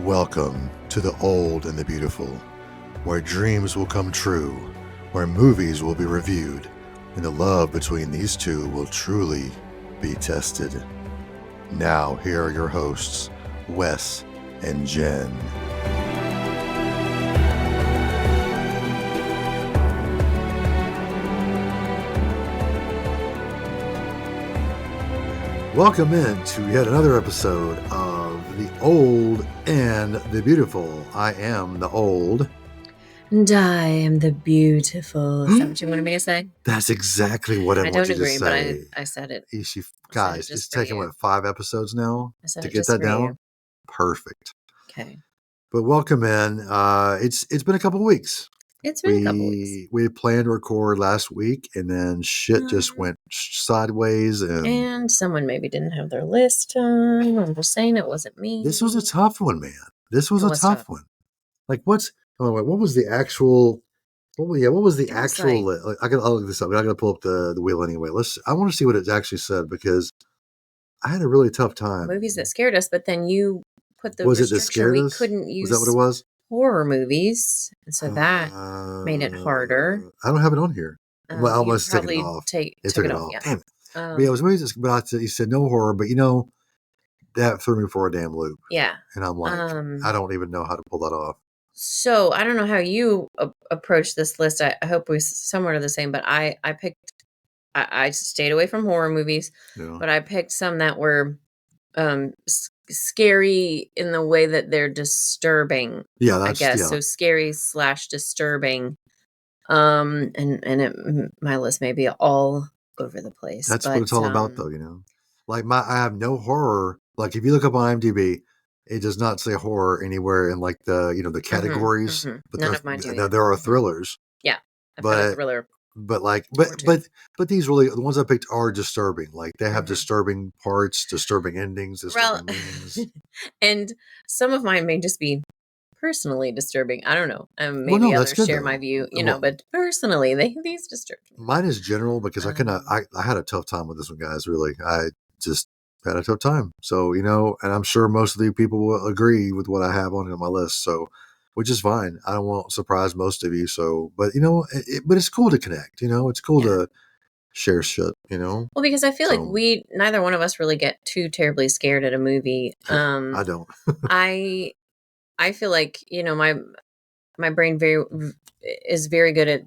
Welcome to the old and the beautiful, where dreams will come true, where movies will be reviewed, and the love between these two will truly be tested. Now, here are your hosts, Wes and Jen. Welcome in to yet another episode of The Old and the Beautiful. I am the old. And I am the beautiful. Is that what you wanted me to say? That's exactly what I want don't you agree, to say. but I said it. Guys, it's taken, you. 5 episodes now I said to it get just that for down? you. Perfect. Okay. But welcome in. It's been a couple of weeks. It's been a couple weeks. We had planned to record last week, and then shit just went sideways. And someone maybe didn't have their list done. I'm just saying it wasn't me. This was a tough one, man. This was It a was tough one. Like, what was the actual? What was the actual? I'll look this up. I'm not gonna pull up the wheel anyway. I want to see what it actually said because I had a really tough time. Movies that scared us, but then you put the was it that restriction scared we us? couldn't use. Was that what it was? Horror movies, and so that made it harder. I don't have it on here. Well, I almost took it off. Took it off. Yeah. Damn it. But yeah, it was movies about you said no horror, but that threw me for a damn loop. Yeah. And I'm like, I don't even know how to pull that off. So I don't know how you approach this list. I hope we're somewhere the same, but I stayed away from horror movies, but I picked some that were scary in the way that they're disturbing. Yeah, I guess. So scary / disturbing. My list may be all over the place. That's what it's all about, though, Like I have no horror. Like if you look up on IMDb, it does not say horror anywhere in like the categories. But none of mine do. There are thrillers. Yeah, I've got a thriller. But these really, the ones I picked are disturbing. Like they have disturbing parts, disturbing endings, disturbing meanings. And some of mine may just be personally disturbing. I don't know. Maybe others share my view, but personally these disturb me. Mine is general because I had a tough time with this one, guys. Really, I just had a tough time. So, and I'm sure most of the people will agree with what I have on my list. So, which is fine. I don't want to surprise most of you. So, but but it's cool to connect, it's cool to share shit, Well, because I feel like neither one of us really get too terribly scared at a movie. I don't. I feel like, my brain is very good at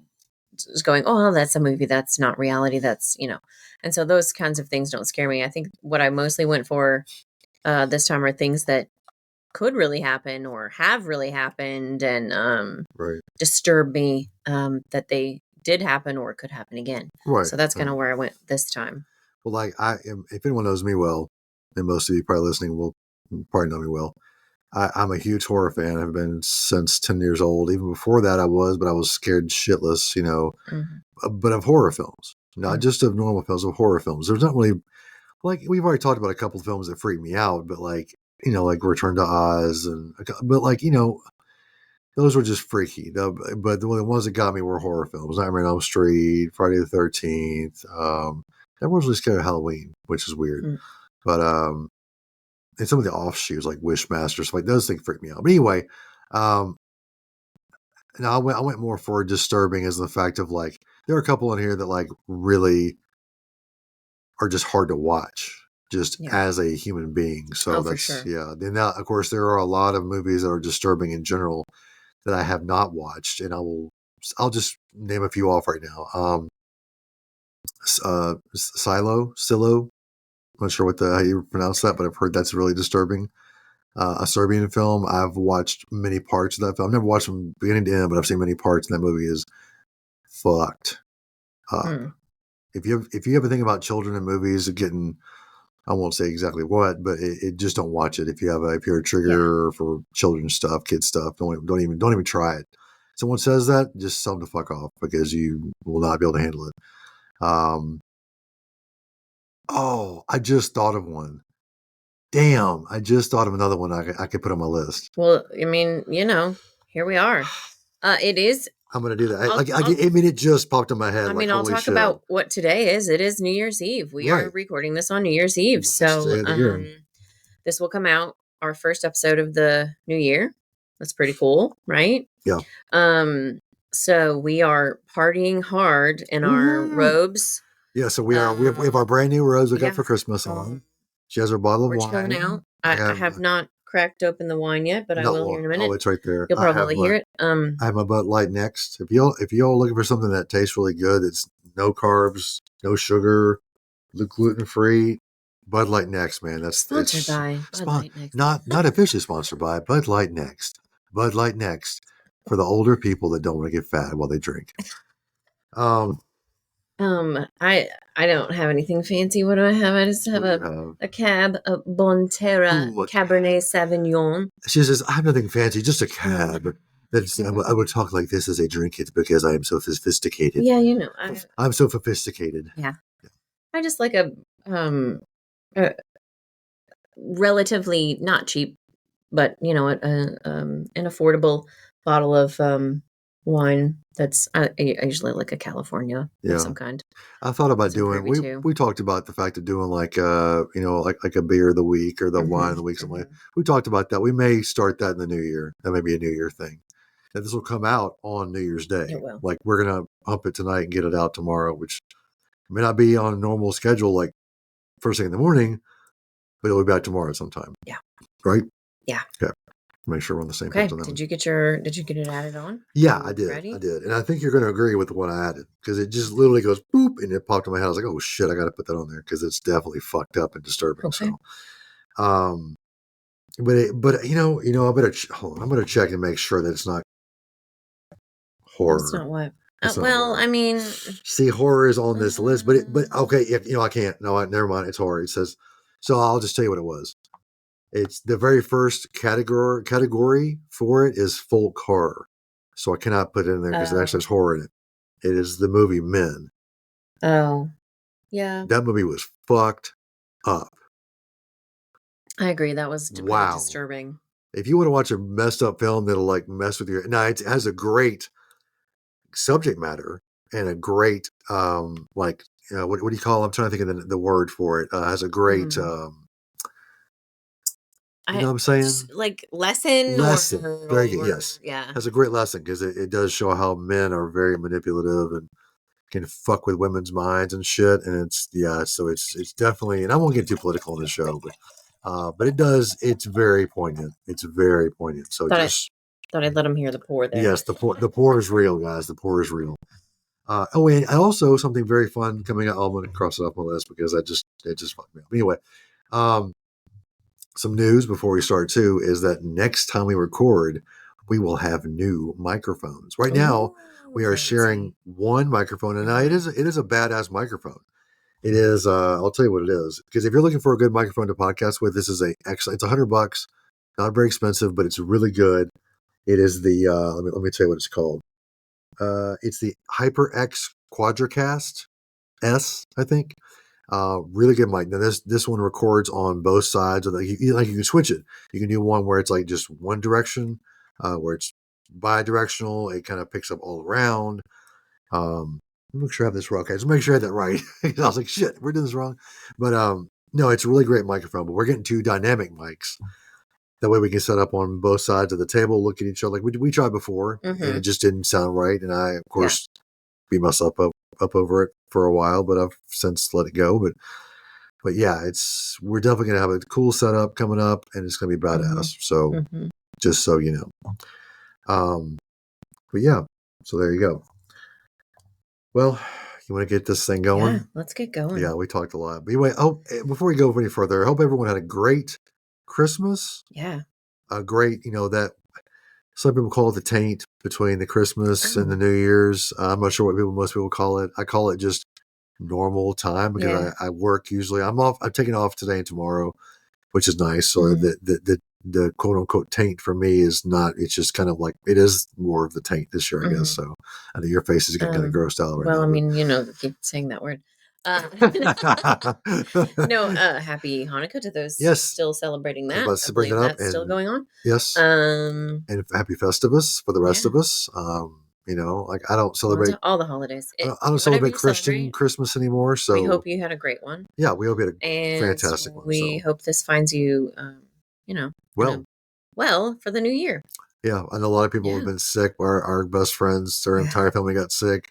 just going, oh, that's a movie. That's not reality. That's, and so those kinds of things don't scare me. I think what I mostly went for this time are things that could really happen or have really happened and disturb me that they did happen or could happen again. Right. So that's kind of where I went this time. Well, like if anyone knows me well, and most of you probably listening will probably know me well, I'm a huge horror fan. I've been since 10 years old. Even before that I was scared shitless, but of horror films, not just of normal films, of horror films. There's not really, like, we've already talked about a couple of films that freak me out, but like Return to Oz those were just freaky. But the ones that got me were horror films. Nightmare on Elm Street, Friday the 13th. I wasn't really scared of Halloween, which is weird. But and some of the offshoots like Wishmaster, stuff like those things freak me out. But anyway, now I went more for disturbing as the fact of like there are a couple in here that like really are just hard to watch as a human being. So that's for sure. Then now, of course, there are a lot of movies that are disturbing in general that I have not watched, and I'll just name a few off right now. Silo. I'm not sure how you pronounce that, but I've heard that's really disturbing. A Serbian film. I've watched many parts of that film. I've never watched from beginning to end, but I've seen many parts, and that movie is fucked up. If you ever think about children in movies getting, I won't say exactly what, but it just don't watch it. If you're a trigger for children's stuff, kids stuff, don't even try it. Someone says that, just tell them to fuck off because you will not be able to handle it. Oh, I just thought of one. Damn, I just thought of another one I could put on my list. Well, I mean, here we are. It is. I'm going to do that. It just popped in my head. I'll talk about what today is. It is New Year's Eve. We are recording this on New Year's Eve. So this will come out our first episode of the new year. That's pretty cool, right? Yeah. So we are partying hard in our robes. Yeah, so we have our brand new robes we got for Christmas on. She has her bottle of We're wine. chilling out. I have not cracked open the wine yet, but I will here in a minute. Oh, it's right there. You'll probably hear it. I have my Bud Light Next. If y'all looking for something that tastes really good, it's no carbs, no sugar, gluten free. Bud Light Next, man. That's sponsored by Bud Light Next. Not officially sponsored by Bud Light Next. Bud Light Next for the older people that don't want to get fat while they drink. I don't have anything fancy. What do I have? I just have a cab, a Bonterra Cabernet Sauvignon. She says, I have nothing fancy, just a cab. I would talk like this as I drink it because I am so sophisticated. Yeah, you know. I'm so sophisticated. Yeah. I just like a relatively not cheap, but you know, an affordable bottle of wine. That's I usually like a California of some kind. I thought about doing. We talked about the fact of doing like like a beer of the week or the wine of the week. Something like that. We talked about that. We may start that in the new year. That may be a New Year thing. And this will come out on New Year's Day. It will. Like we're gonna pump it tonight and get it out tomorrow, which may not be on a normal schedule, like first thing in the morning, but it'll be back tomorrow sometime. Yeah. Right. Yeah. Okay. Make sure we're on the same page on that. Did you get it added on? Yeah, I did. Ready? I did. And I think you're going to agree with what I added because it just literally goes boop and it popped in my head. I was like, oh shit, I got to put that on there because it's definitely fucked up and disturbing. Okay. So, but I better hold on. I'm going to check and make sure that it's not horror. That's not what. Well, horror. I mean, see, horror is on this list, but okay, I can't. No, never mind. It's horror. It says, so I'll just tell you what it was. It's the very first category for it is folk horror. So I cannot put it in there because it actually has horror in it. It is the movie Men. Oh, yeah. That movie was fucked up. I agree. That was really disturbing. If you want to watch a messed up film that'll like mess with your... Now, it has a great subject matter and a great, what do you call it? I'm trying to think of the word for it. Has a great... You know what I'm saying? Like lesson. Very good. Yes. Yeah. Has a great lesson because it does show how men are very manipulative and can fuck with women's minds and shit. And so it's definitely, and I won't get too political on this show, but it does. It's very poignant. It's very poignant. So thought I'd let them hear the pour there. Yes, the pour is real, guys. The pour is real. And also something very fun coming out. I'm going to cross it off my list because it just fucked me up. Anyway, some news before we start too is that next time we record, we will have new microphones. Right now, we are sharing one microphone, and now it is a badass microphone. It is. I'll tell you what it is, because if you're looking for a good microphone to podcast with, this is it's $100, not very expensive, but it's really good. It is the let me tell you what it's called. It's the HyperX Quadracast S, I think. Really good mic. Now this one records on both sides of you can switch it. You can do one where it's like just one direction, where it's bi-directional. It kind of picks up all around. Make sure I have this wrong. Okay, just make sure I had that right. I was like, shit, we're doing this wrong. But no, it's a really great microphone. But we're getting two dynamic mics. That way we can set up on both sides of the table, look at each other. Like we tried before, and it just didn't sound right. And I, of course, beat myself up over it for a while, but I've since let it go. But yeah, we're definitely gonna have a cool setup coming up, and it's gonna be badass. So just so you know, but yeah, so there you go. Well, you want to get this thing going? Yeah, let's get going. Yeah, we talked a lot. But anyway, before we go any further, I hope everyone had a great Christmas. Yeah, a great, that some people call it the taint between the Christmas and the New Year's. I'm not sure what most people call it. I call it just normal time because I work usually. I'm taking off today and tomorrow, which is nice. So the quote unquote taint for me is not. It's just kind of like it is more of the taint this year, I guess. So I know your face is getting kind of grossed out right now. Well, I mean, keep saying that word. Happy Hanukkah to those still celebrating that. I believe that's still going on. Yes. And happy Festivus for the rest of us. I don't celebrate all the holidays. I don't celebrate Christmas anymore. So we hope you had a great one. Yeah, we hope you had a fantastic one. We hope this finds you, Well, for the new year. Yeah, I know a lot of people have been sick. Our best friends, their entire family got sick.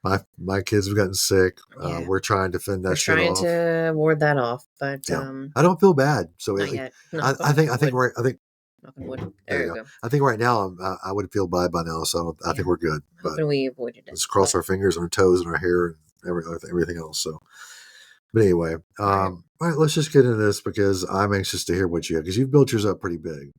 My kids have gotten sick. We're trying to fend that shit off. We're trying to ward that off, but I don't feel bad. So not yet. No, I think right. I think knock on wood. there you go. I think right now I would feel bad by now. So I think we're good. Hoping we avoided it. Let's cross our fingers and our toes and our hair and everything else. So, but anyway, all right. Let's just get into this because I'm anxious to hear what you have because you've built yours up pretty big.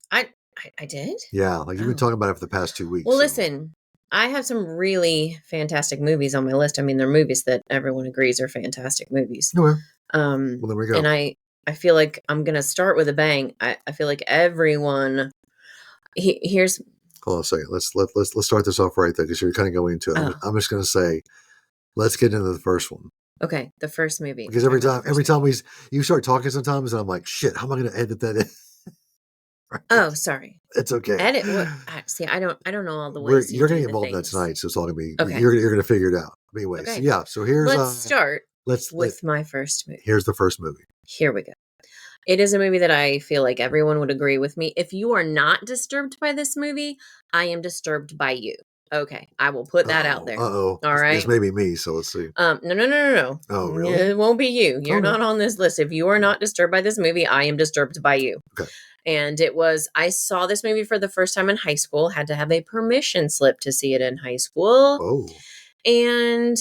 I did? Yeah, like you've been talking about it for the past 2 weeks. Well, listen, I have some really fantastic movies on my list. I mean, they're movies that everyone agrees are fantastic movies. Okay. Well, there we go. And I feel like I'm going to start with a bang. I feel like everyone... Here's... Hold on a second. Let's start this off right there because you're kind of going into it. I'm just going to say, let's get into the first one. Okay, the first movie. Because every time you start talking sometimes, and I'm like, shit, how am I going to edit that in? Right. Oh, sorry. It's okay. Edit. See, I don't know all the ways. You're going to get involved in that tonight, so it's all going to be. Okay. You're going to figure it out. But anyway, so here's. Let's start. With my first movie. Here's the first movie. Here we go. It is a movie that I feel like everyone would agree with me. If you are not disturbed by this movie, I am disturbed by you. Okay, I will put that out there. All right. This may be me, so let's see. No. Oh, really? It won't be you. You're not on this list. If you are not disturbed by this movie, I am disturbed by you. Okay. And I saw this movie for the first time in high school, had to have a permission slip to see it in high school. Oh. And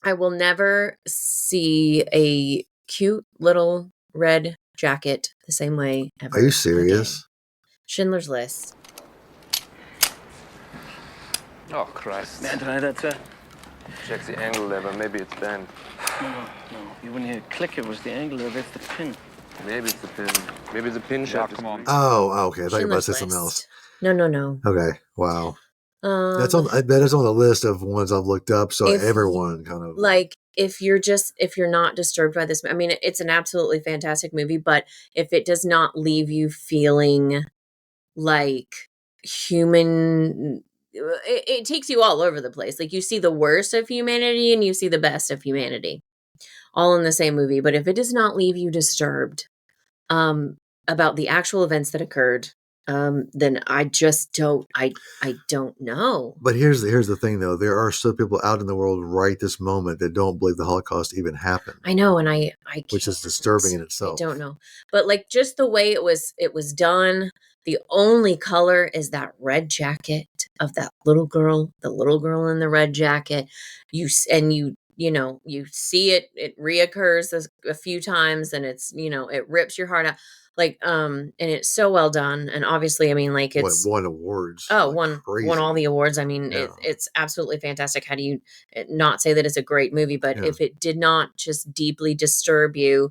I will never see a cute little red jacket the same way ever. Are you serious? Again. Schindler's List. Oh, Christ. Man, try that, sir. Check the angle lever. Maybe it's bent. No. You wouldn't hear it click. It was the angle lever. It's the pin. Maybe it's the pin. Maybe the pin shaft. Come on. Oh, okay. I thought you were about to say something else. No. Okay. Wow. That is on the list of ones I've looked up. So everyone kind of like if you're not disturbed by this, I mean, it's an absolutely fantastic movie, but if it does not leave you feeling like human, it takes you all over the place. Like you see the worst of humanity and you see the best of humanity all in the same movie. But if it does not leave you disturbed about the actual events that occurred, then I just don't know. But here's the thing though. There are still people out in the world right this moment that don't believe the Holocaust even happened. I know. And I which is disturbing in itself. I don't know. But like just the way it was done, the only color is that red jacket of that little girl, the little girl in the red jacket. You see it reoccurs a few times and it's, it rips your heart out. Like, and it's so well done. And obviously, I mean, like it's won awards. Oh, won all the awards. I mean, it's absolutely fantastic. How do you not say that it's a great movie? But if it did not just deeply disturb you,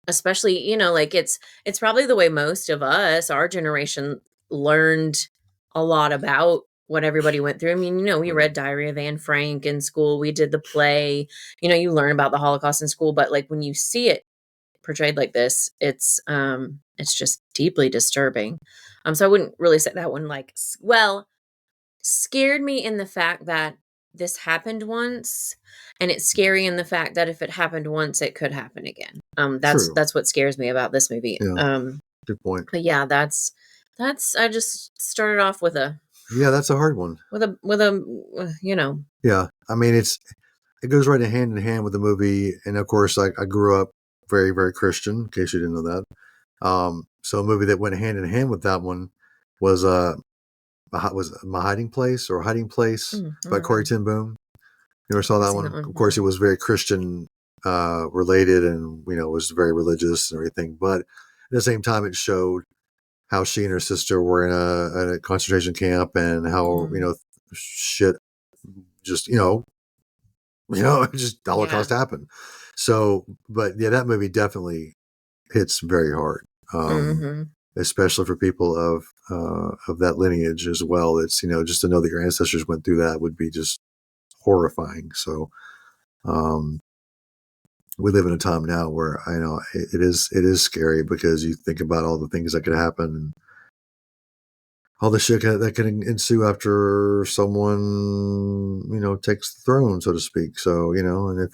especially, like it's probably the way most of us, our generation, learned a lot about what everybody went through. I mean, we read Diary of Anne Frank in school. We did the play. You learn about the Holocaust in school. But like when you see it portrayed like this, it's just deeply disturbing. So I wouldn't really say that one scared me in the fact that this happened once, and it's scary in the fact that if it happened once, it could happen again. That's what scares me about this movie. Yeah. Good point. But yeah, that's I just started off with that's a hard one. With a Yeah, I mean it goes right hand in hand with the movie, and of course I grew up very, very Christian, in case you didn't know that. So a movie that went hand in hand with that one was My Hiding Place by Corrie ten Boom. You ever saw that one? Of course, it was very Christian related and, was very religious and everything. But at the same time, it showed how she and her sister were in a concentration camp and how, shit just, just the Holocaust happened. So, but yeah, that movie definitely hits very hard, especially for people of that lineage as well. It's, just to know that your ancestors went through that would be just horrifying. So, we live in a time now where I know it is scary because you think about all the things that could happen and all the shit that can ensue after someone, takes the throne, so to speak. So, and if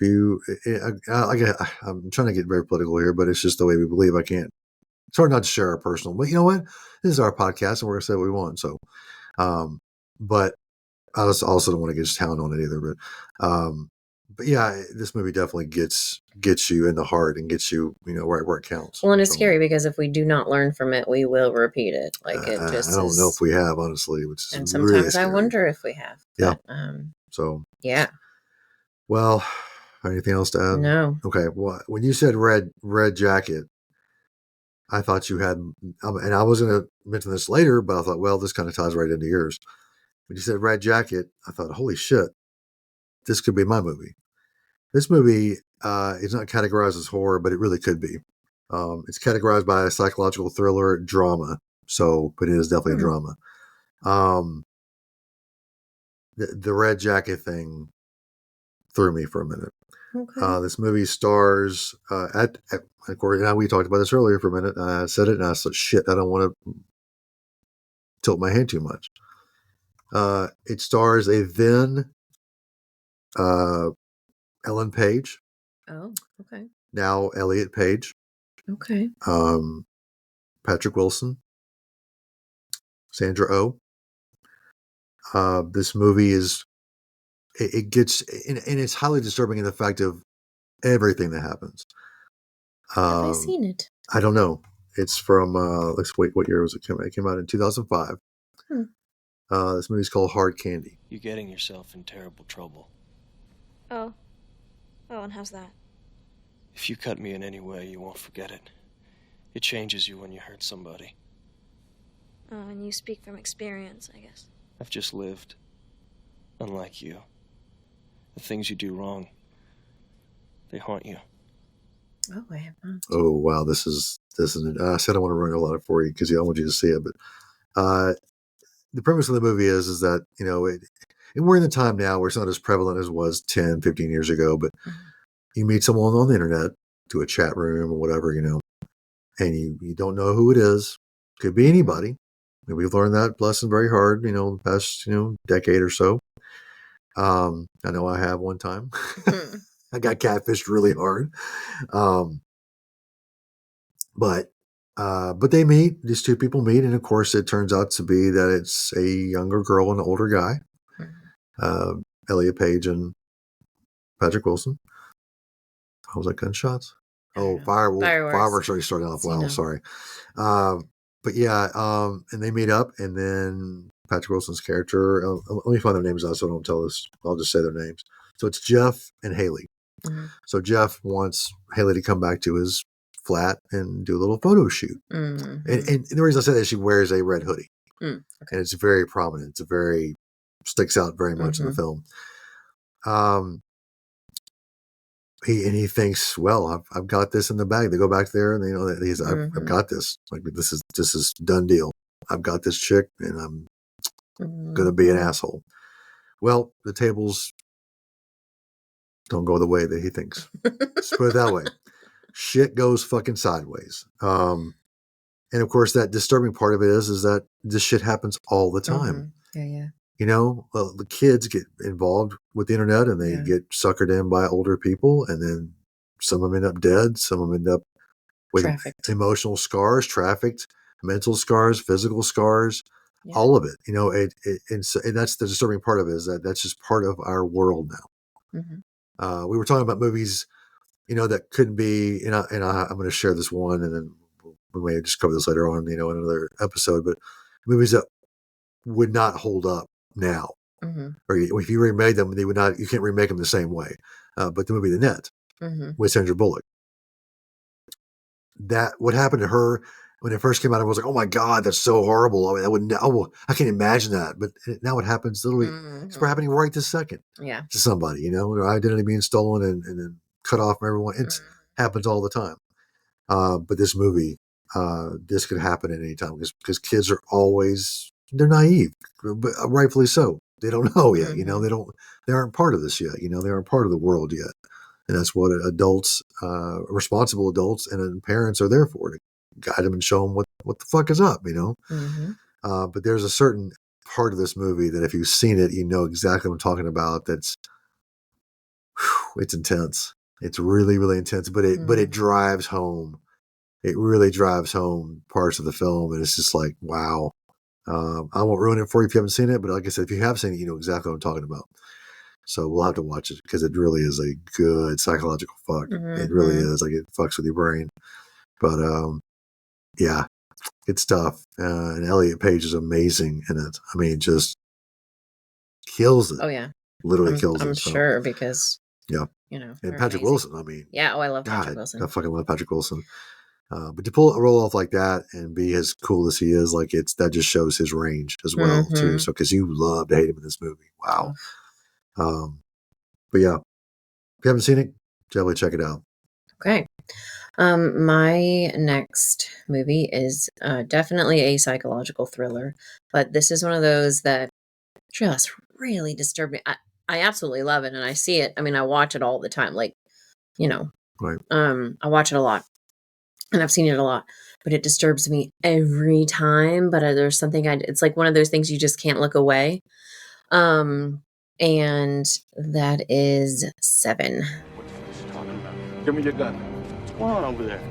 I'm trying to get very political here, but it's just the way we believe. I can't it's hard not to share our personal, but you know what? This is our podcast and we're going to say what we want. So, but I also don't want to get town on it either, but yeah, this movie definitely gets you in the heart and gets you, right where it counts. Well, and it's scary because if we do not learn from it, we will repeat it. Like it just I don't know if we have, honestly, which is and really sometimes scary. I wonder if we have. Yeah. But, so yeah. Well, anything else to add? No. Okay. Well, when you said red jacket, I thought you had, and I was going to mention this later, but I thought, well, this kind of ties right into yours. When you said red jacket, I thought, holy shit, this could be my movie. This movie is not categorized as horror, but it really could be. It's categorized by a psychological thriller drama. So, but it is definitely a drama. The red jacket thing threw me for a minute. Okay. This movie stars of course, now we talked about this earlier for a minute. I said it and I said, shit, I don't want to tilt my hand too much. It stars a then Ellen Page. Oh, okay. Now Elliot Page. Okay. Patrick Wilson. Sandra Oh. This movie is, it gets, and it's highly disturbing in the fact of everything that happens. Have I seen it? I don't know. It's from, let's wait, what year was it coming? It came out in 2005. This movie's called Hard Candy. You're getting yourself in terrible trouble. Oh, and how's that? If you cut me in any way, you won't forget it. It changes you when you hurt somebody. Oh, and you speak from experience, I guess. I've just lived. Unlike you. The things you do wrong, they haunt you. Oh, I have not. Oh, wow. This is I said I want to ruin a lot of it for you because I want you to see it. But the premise of the movie is that, and we're in the time now where it's not as prevalent as it was 10, 15 years ago, but you meet someone on the internet, to a chat room or whatever, and you don't know who it is. Could be anybody. And we've learned that lesson very hard, the past, decade or so. I know I have one time. I got catfished really hard. But they meet, these two people meet, and of course it turns out to be that it's a younger girl and an older guy. Elliot Page and Patrick Wilson. How was that, gunshots? Oh, fireworks already starting off. Wow, sorry. But yeah, and they meet up, and then Patrick Wilson's character, let me find their names out so I don't tell this. I'll just say their names. So it's Jeff and Haley. So Jeff wants Haley to come back to his flat and do a little photo shoot. And the reason I say that is she wears a red hoodie. And it's very prominent. Sticks out very much in the film. He thinks, well, I've got this in the bag. They go back there and they know that I've got this. Like this is done deal. I've got this chick and I'm gonna be an asshole. Well, the tables don't go the way that he thinks. Let's put it that way. Shit goes fucking sideways. And of course, that disturbing part of it is that this shit happens all the time. Yeah. The kids get involved with the internet and they get suckered in by older people, and then some of them end up dead. Some of them end up with emotional scars, trafficked, mental scars, physical scars, all of it. And that's the disturbing part of it, is that that's just part of our world now. We were talking about movies, that couldn't be, and I'm going to share this one, and then we may just cover this later on, in another episode, but movies that would not hold up now, or if you remade them, they would not. You can't remake them the same way. But the movie The Net with Sandra Bullock, that what happened to her when it first came out, I was like, oh my god, that's so horrible. I mean, I can't imagine that. But now it happens literally. It's happening right this second. Yeah, to somebody, their identity being stolen and then cut off from everyone. It happens all the time. But this movie, this could happen at any time because kids are they're naive, but rightfully so. They don't know yet, they aren't part of this yet, they aren't part of the world yet. And that's what adults, responsible adults and parents are there for, to guide them and show them what the fuck is up, But there's a certain part of this movie that if you've seen it, you know exactly what I'm talking about. It's intense. It's really, really intense, but it drives home it really drives home parts of the film, and it's just like, wow. I won't ruin it for you if you haven't seen it, but like I said, if you have seen it, you know exactly what I'm talking about. So we'll have to watch it because it really is a good psychological fuck. Mm-hmm. It really is. Like, it fucks with your brain. But yeah, it's tough. And Elliot Page is amazing in it. I mean, just kills it. Oh yeah, Literally kills it. I'm So, sure because yeah. you know, And they're Patrick amazing. Wilson, I mean, Yeah, oh, I love God, Patrick Wilson. I fucking love Patrick Wilson. But to pull a role off like that and be as cool as he is, like, that just shows his range as well too. Mhm. So because you love to hate him in this movie, wow. But yeah, if you haven't seen it, definitely check it out. Okay. My next movie is definitely a psychological thriller, but this is one of those that just really disturbed me. I absolutely love it, and I see it. I mean, I watch it all the time. Like, you know, Right. I watch it a lot, and I've seen it a lot, but it disturbs me every time. But there's something it's like one of those things you just can't look away. And that is Seven. Give me your gun. What's going on over there?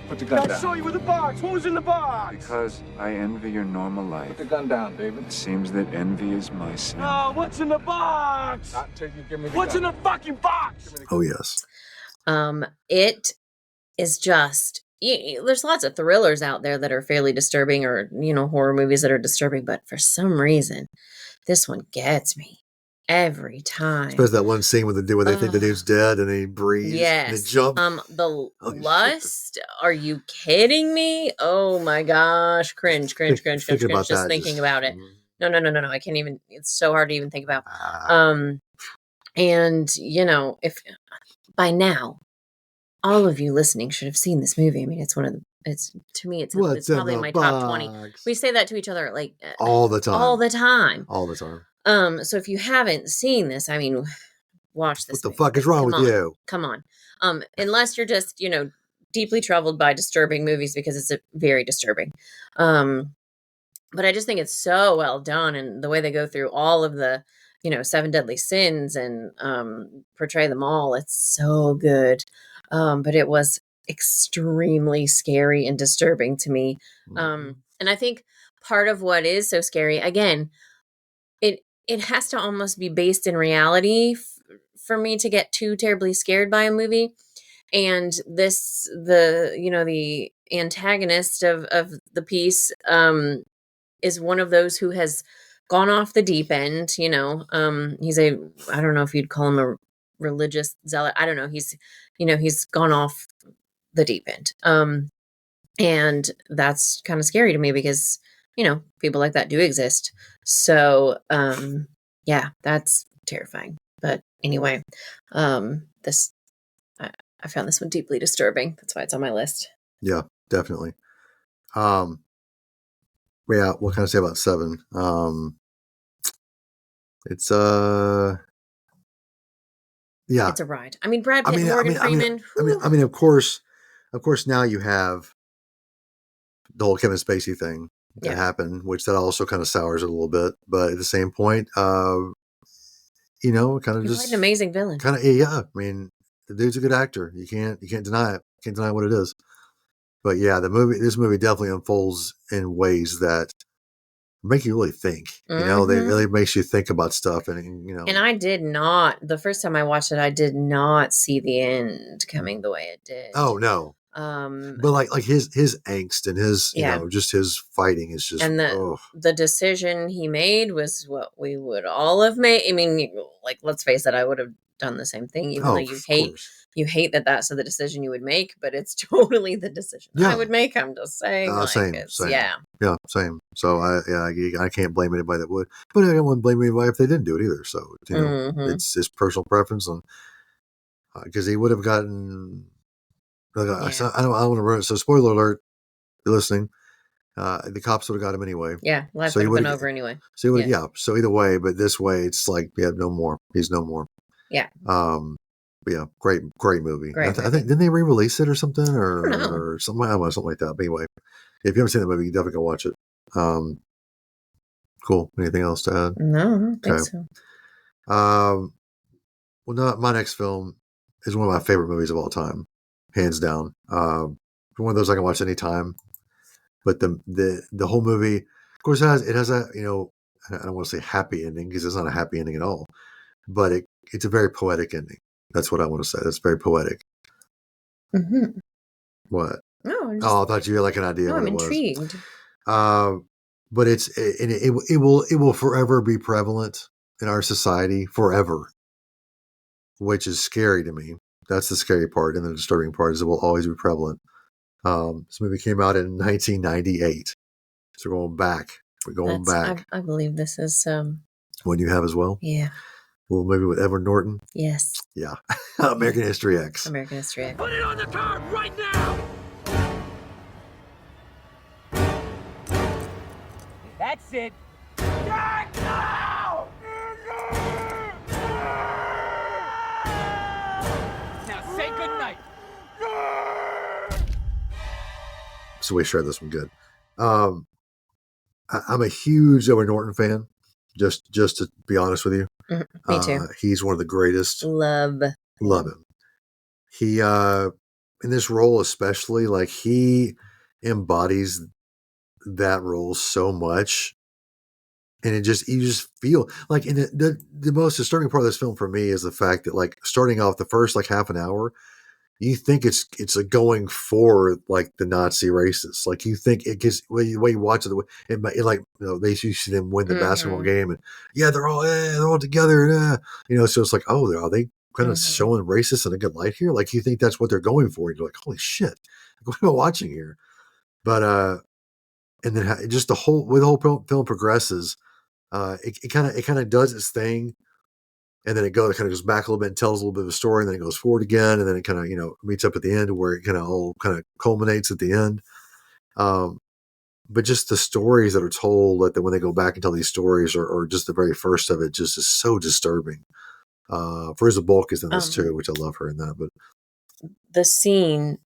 Put the gun down. I saw you with the box. What was in the box? Because I envy your normal life. Put the gun down, David. It seems that envy is my sin. Oh, what's in the box? Not till you give me the What's gun. in the fucking box? Oh, yes. It is just there's lots of thrillers out there that are fairly disturbing, or horror movies that are disturbing, but for some reason this one gets me every time. Especially that one scene where they think the dude's dead and he breathes and they Yes. jump. The lust. Are you kidding me? Oh my gosh. Cringe. Thinking about Just that, thinking about it. No. I can't even, it's so hard to even think about. Ah. And if by now all of you listening should have seen this movie. I mean, it's one of the, to me, it's probably my top 20. We say that to each other like all the time. So if you haven't seen this, I mean, watch this. What the fuck is wrong with you? Come on. Unless you're just, deeply troubled by disturbing movies, because it's very disturbing. But I just think it's so well done, and the way they go through all of the, 7 deadly sins and portray them all. It's so good. But it was extremely scary and disturbing to me. And I think part of what is so scary, again, it has to almost be based in reality for me to get too terribly scared by a movie. And the antagonist of the piece is one of those who has gone off the deep end. He's I don't know if you'd call him a religious zealot. I don't know. He's gone off the deep end. And that's kind of scary to me because, people like that do exist. So, yeah, that's terrifying. But anyway, I found this one deeply disturbing. That's why it's on my list. Yeah, definitely. Yeah, what can I say about Seven? It's yeah, it's a ride. I mean, Brad Pitt, Morgan Freeman. I mean, of course, now you have the whole Kevin Spacey thing that happened, which that also kind of sours it a little bit. But at the same point, kind of He just played an amazing villain. Kind of, yeah. I mean, the dude's a good actor. You can't deny it. Can't deny what it is. But yeah, this movie definitely unfolds in ways that make you really think. They really makes you think about stuff, and And I did not. The first time I watched it, I did not see the end coming the way it did. Oh no. But like his angst and his just his fighting is just, and the decision he made was what we would all have made. I mean, like, let's face it, I would have done the same thing, even though you hate that that's the decision you would make, but it's totally the decision I would make. I'm just saying, same. Yeah, same. So I can't blame anybody that would, but I wouldn't blame anybody if they didn't do it either. So it's his personal preference, and because he would have gotten. I don't want to ruin it. So, spoiler alert, if you're listening, the cops would have got him anyway. Yeah, life would have been over anyway. So, so either way, but this way, it's like, no more. He's no more. Yeah. Yeah, great movie. I think, didn't they re-release it or something? Or something, I don't know, something like that. But anyway, if you haven't seen the movie, you definitely go watch it. Cool. Anything else to add? No, I don't think so. My next film is one of my favorite movies of all time. hands down. One of those I can watch anytime. But the whole movie, of course, it has a, you know, I don't want to say happy ending because it's not a happy ending at all, but it's a very poetic ending. That's what I want to say. That's very poetic. Mm-hmm. What? No, I'm just, Oh, I thought you had like an idea no, what I'm it was. intrigued. But it will forever be prevalent in our society forever, which is scary to me. That's the scary part, and the disturbing part is it will always be prevalent. This movie came out in 1998, so we're going back. We're going back. I believe this is One you have as well. Yeah. A little movie with Edward Norton. Yes. Yeah, American History X. American History X. Put it on the card right now! That's it. Jack, no! Now say goodnight. So we shared this one good. I'm a huge Edward Norton fan. Just to be honest with you. Mm-hmm. Me too. He's one of the greatest. Love him. He in this role especially, like he embodies that role so much, and you just feel like. And the most disturbing part of this film for me is the fact that, like, starting off the first like half an hour, you think it's a going for like the Nazi racists. Like you think it gets the way you watch it like, you know, they see them win the basketball game, and yeah, they're all together, you know. So it's like, oh, are they kind of showing racists in a good light here? Like you think that's what they're going for. You're like, holy shit, what am I watching here? But and then just the whole film progresses, it kind of does its thing. And then it kind of goes back a little bit and tells a little bit of a story, and then it goes forward again, and then it kind of, you know, meets up at the end where it kind of all kind of culminates at the end. But just the stories that are told, that when they go back and tell these stories, or just the very first of it, just is so disturbing. Frieza Bulk is in this too, which I love her in that. But the scene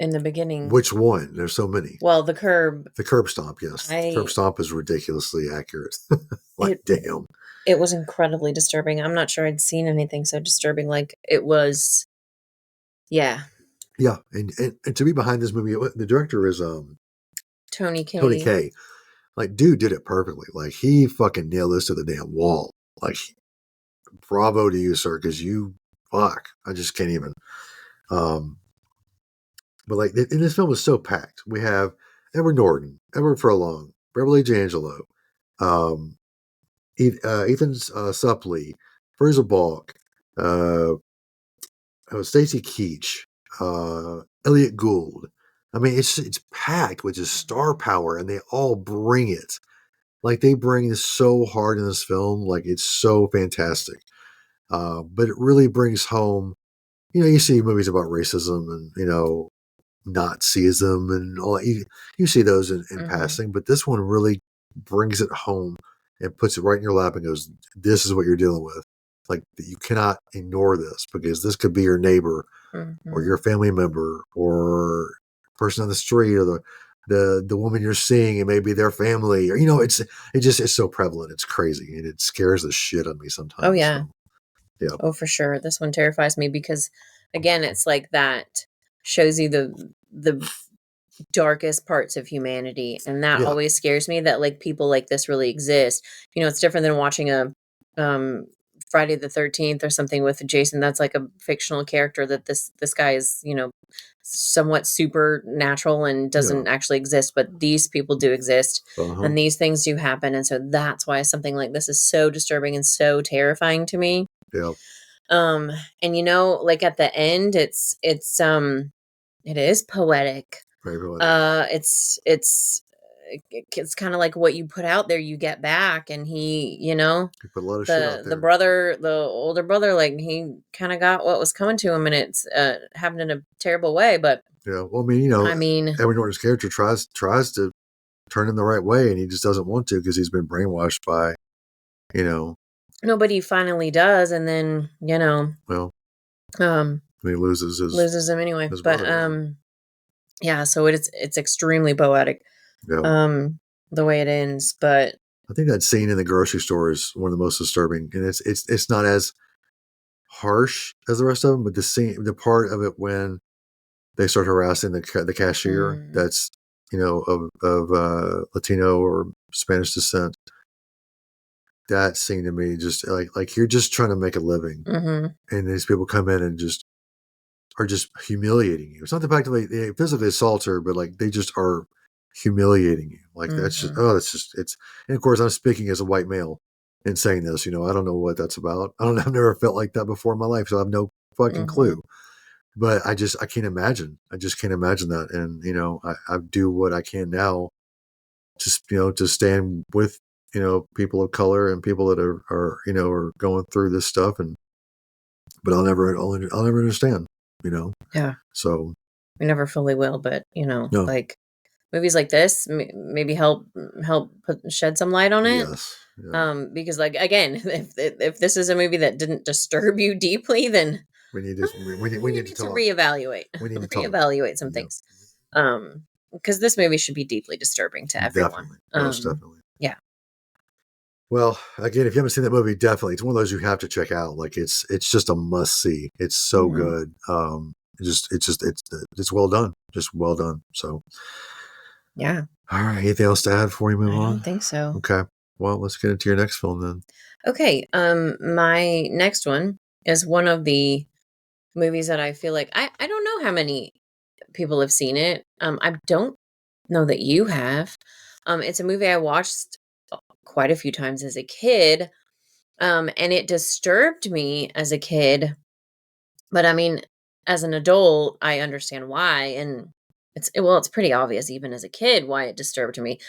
in the beginning. Which one? There's so many. Well, the curb. The curb stomp, yes. The curb stomp is ridiculously accurate. Damn. It was incredibly disturbing. I'm not sure I'd seen anything so disturbing. Like it was, yeah. Yeah, and to be behind this movie, the director is Tony Kaye. Tony Kaye. Like, dude did it perfectly. Like, he fucking nailed this to the damn wall. Like, bravo to you, sir, because I just can't even. But like, and this film was so packed. We have Edward Norton, Edward Furlong, Beverly D'Angelo, Ethan Suplee, Frieza Balk, Stacy Keach, Elliot Gould. I mean, it's packed with just star power, and they all bring it. Like, they bring this so hard in this film. Like, it's so fantastic. But it really brings home, you know, you see movies about racism and, you know, Nazism and all that. You see those in passing, but this one really brings it home and puts it right in your lap and goes, this is what you're dealing with. Like, you cannot ignore this, because this could be your neighbor or your family member or person on the street, or the woman you're seeing, it may be their family, or, you know, it's so prevalent. It's crazy, and it scares the shit out of me sometimes. Oh yeah. So, yeah. Oh, for sure. This one terrifies me because, again, it's like that shows you the darkest parts of humanity, and that always scares me, that like people like this really exist. You know, it's different than watching a Friday the 13th or something with Jason. That's like a fictional character that this guy is, you know, somewhat supernatural and doesn't actually exist, but these people do exist, and these things do happen, and so that's why something like this is so disturbing and so terrifying to me. Yeah. And you know, like at the end, it is poetic. Very poetic. It's kind of like what you put out there, you get back, and he, you know, you put a lot of shit out there. the older brother, like he kind of got what was coming to him, and it's happened in a terrible way. But yeah, well, I mean, Edward Norton's character tries to turn in the right way, and he just doesn't want to, because he's been brainwashed by, you know. Nobody finally does, and then, you know, well, he loses him anyway. But brother. yeah, so it's extremely poetic. Yeah. The way it ends, but I think that scene in the grocery store is one of the most disturbing, and it's not as harsh as the rest of them, but the part of it when they start harassing the cashier that's, of Latino or Spanish descent. That scene to me just like you're just trying to make a living, and these people come in and are just humiliating you. It's not the fact that they physically assault her, but like they just are humiliating you. Like that's just it's. And of course, I'm speaking as a white male and saying this. I don't know what that's about. I've never felt like that before in my life, so I have no fucking clue. But I can't imagine. I just can't imagine that. And I do what I can now, just to stand with people of color and people that are going through this stuff. But I'll never understand. Yeah. So we never fully will, but No. like movies like this maybe help shed some light on it. Yes. Yeah. Because like again, if this is a movie that didn't disturb you deeply, then we need to talk. Reevaluate. We need to reevaluate some things. Because this movie should be deeply disturbing to everyone. Definitely. Most definitely. Yeah. Well, again, if you haven't seen that movie, definitely it's one of those you have to check out. Like it's just a must see. It's so good. It's well done. Just well done. So yeah. All right. Anything else to add before we move on? I don't think so. Okay. Well, let's get into your next film then. Okay. My next one is one of the movies that I feel like I don't know how many people have seen it. I don't know that you have. It's a movie I watched quite a few times as a kid. And it disturbed me as a kid. But I mean, as an adult, I understand why. And it's pretty obvious even as a kid why it disturbed me.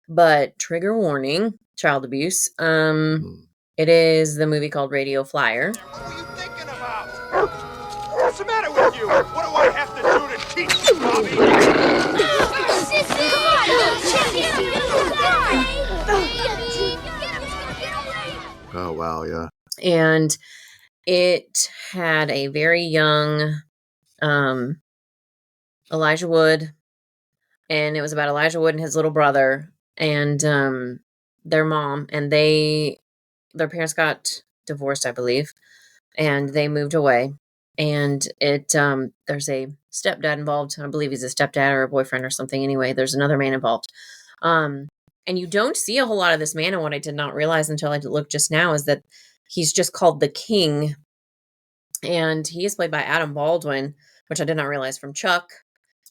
But trigger warning, child abuse. It is the movie called Radio Flyer. What were you thinking about? What's the matter with you? What do I have to do to teach you, Bobby? Oh, wow. Yeah. And it had a very young Elijah Wood, and it was about Elijah Wood and his little brother and their mom, and their parents got divorced, I believe, and they moved away. And there's a stepdad involved. I believe he's a stepdad or a boyfriend or something. Anyway, there's another man involved. And you don't see a whole lot of this man. And what I did not realize until I looked just now is that he's just called the King. And he is played by Adam Baldwin, which I did not realize from Chuck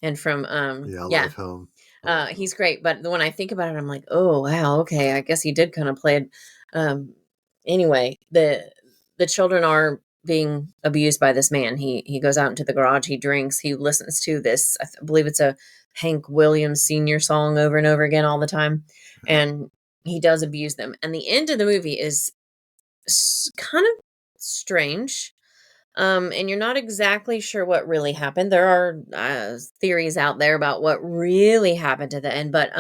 and from Life Home. He's great. But when I think about it, I'm like, oh wow, okay. I guess he did kind of play it. Anyway, the children are being abused by this man. He goes out into the garage, he drinks, he listens to this, I believe it's a Hank Williams Sr. song over and over again all the time. And he does abuse them. And the end of the movie is kind of strange. And you're not exactly sure what really happened. There are theories out there about what really happened at the end. But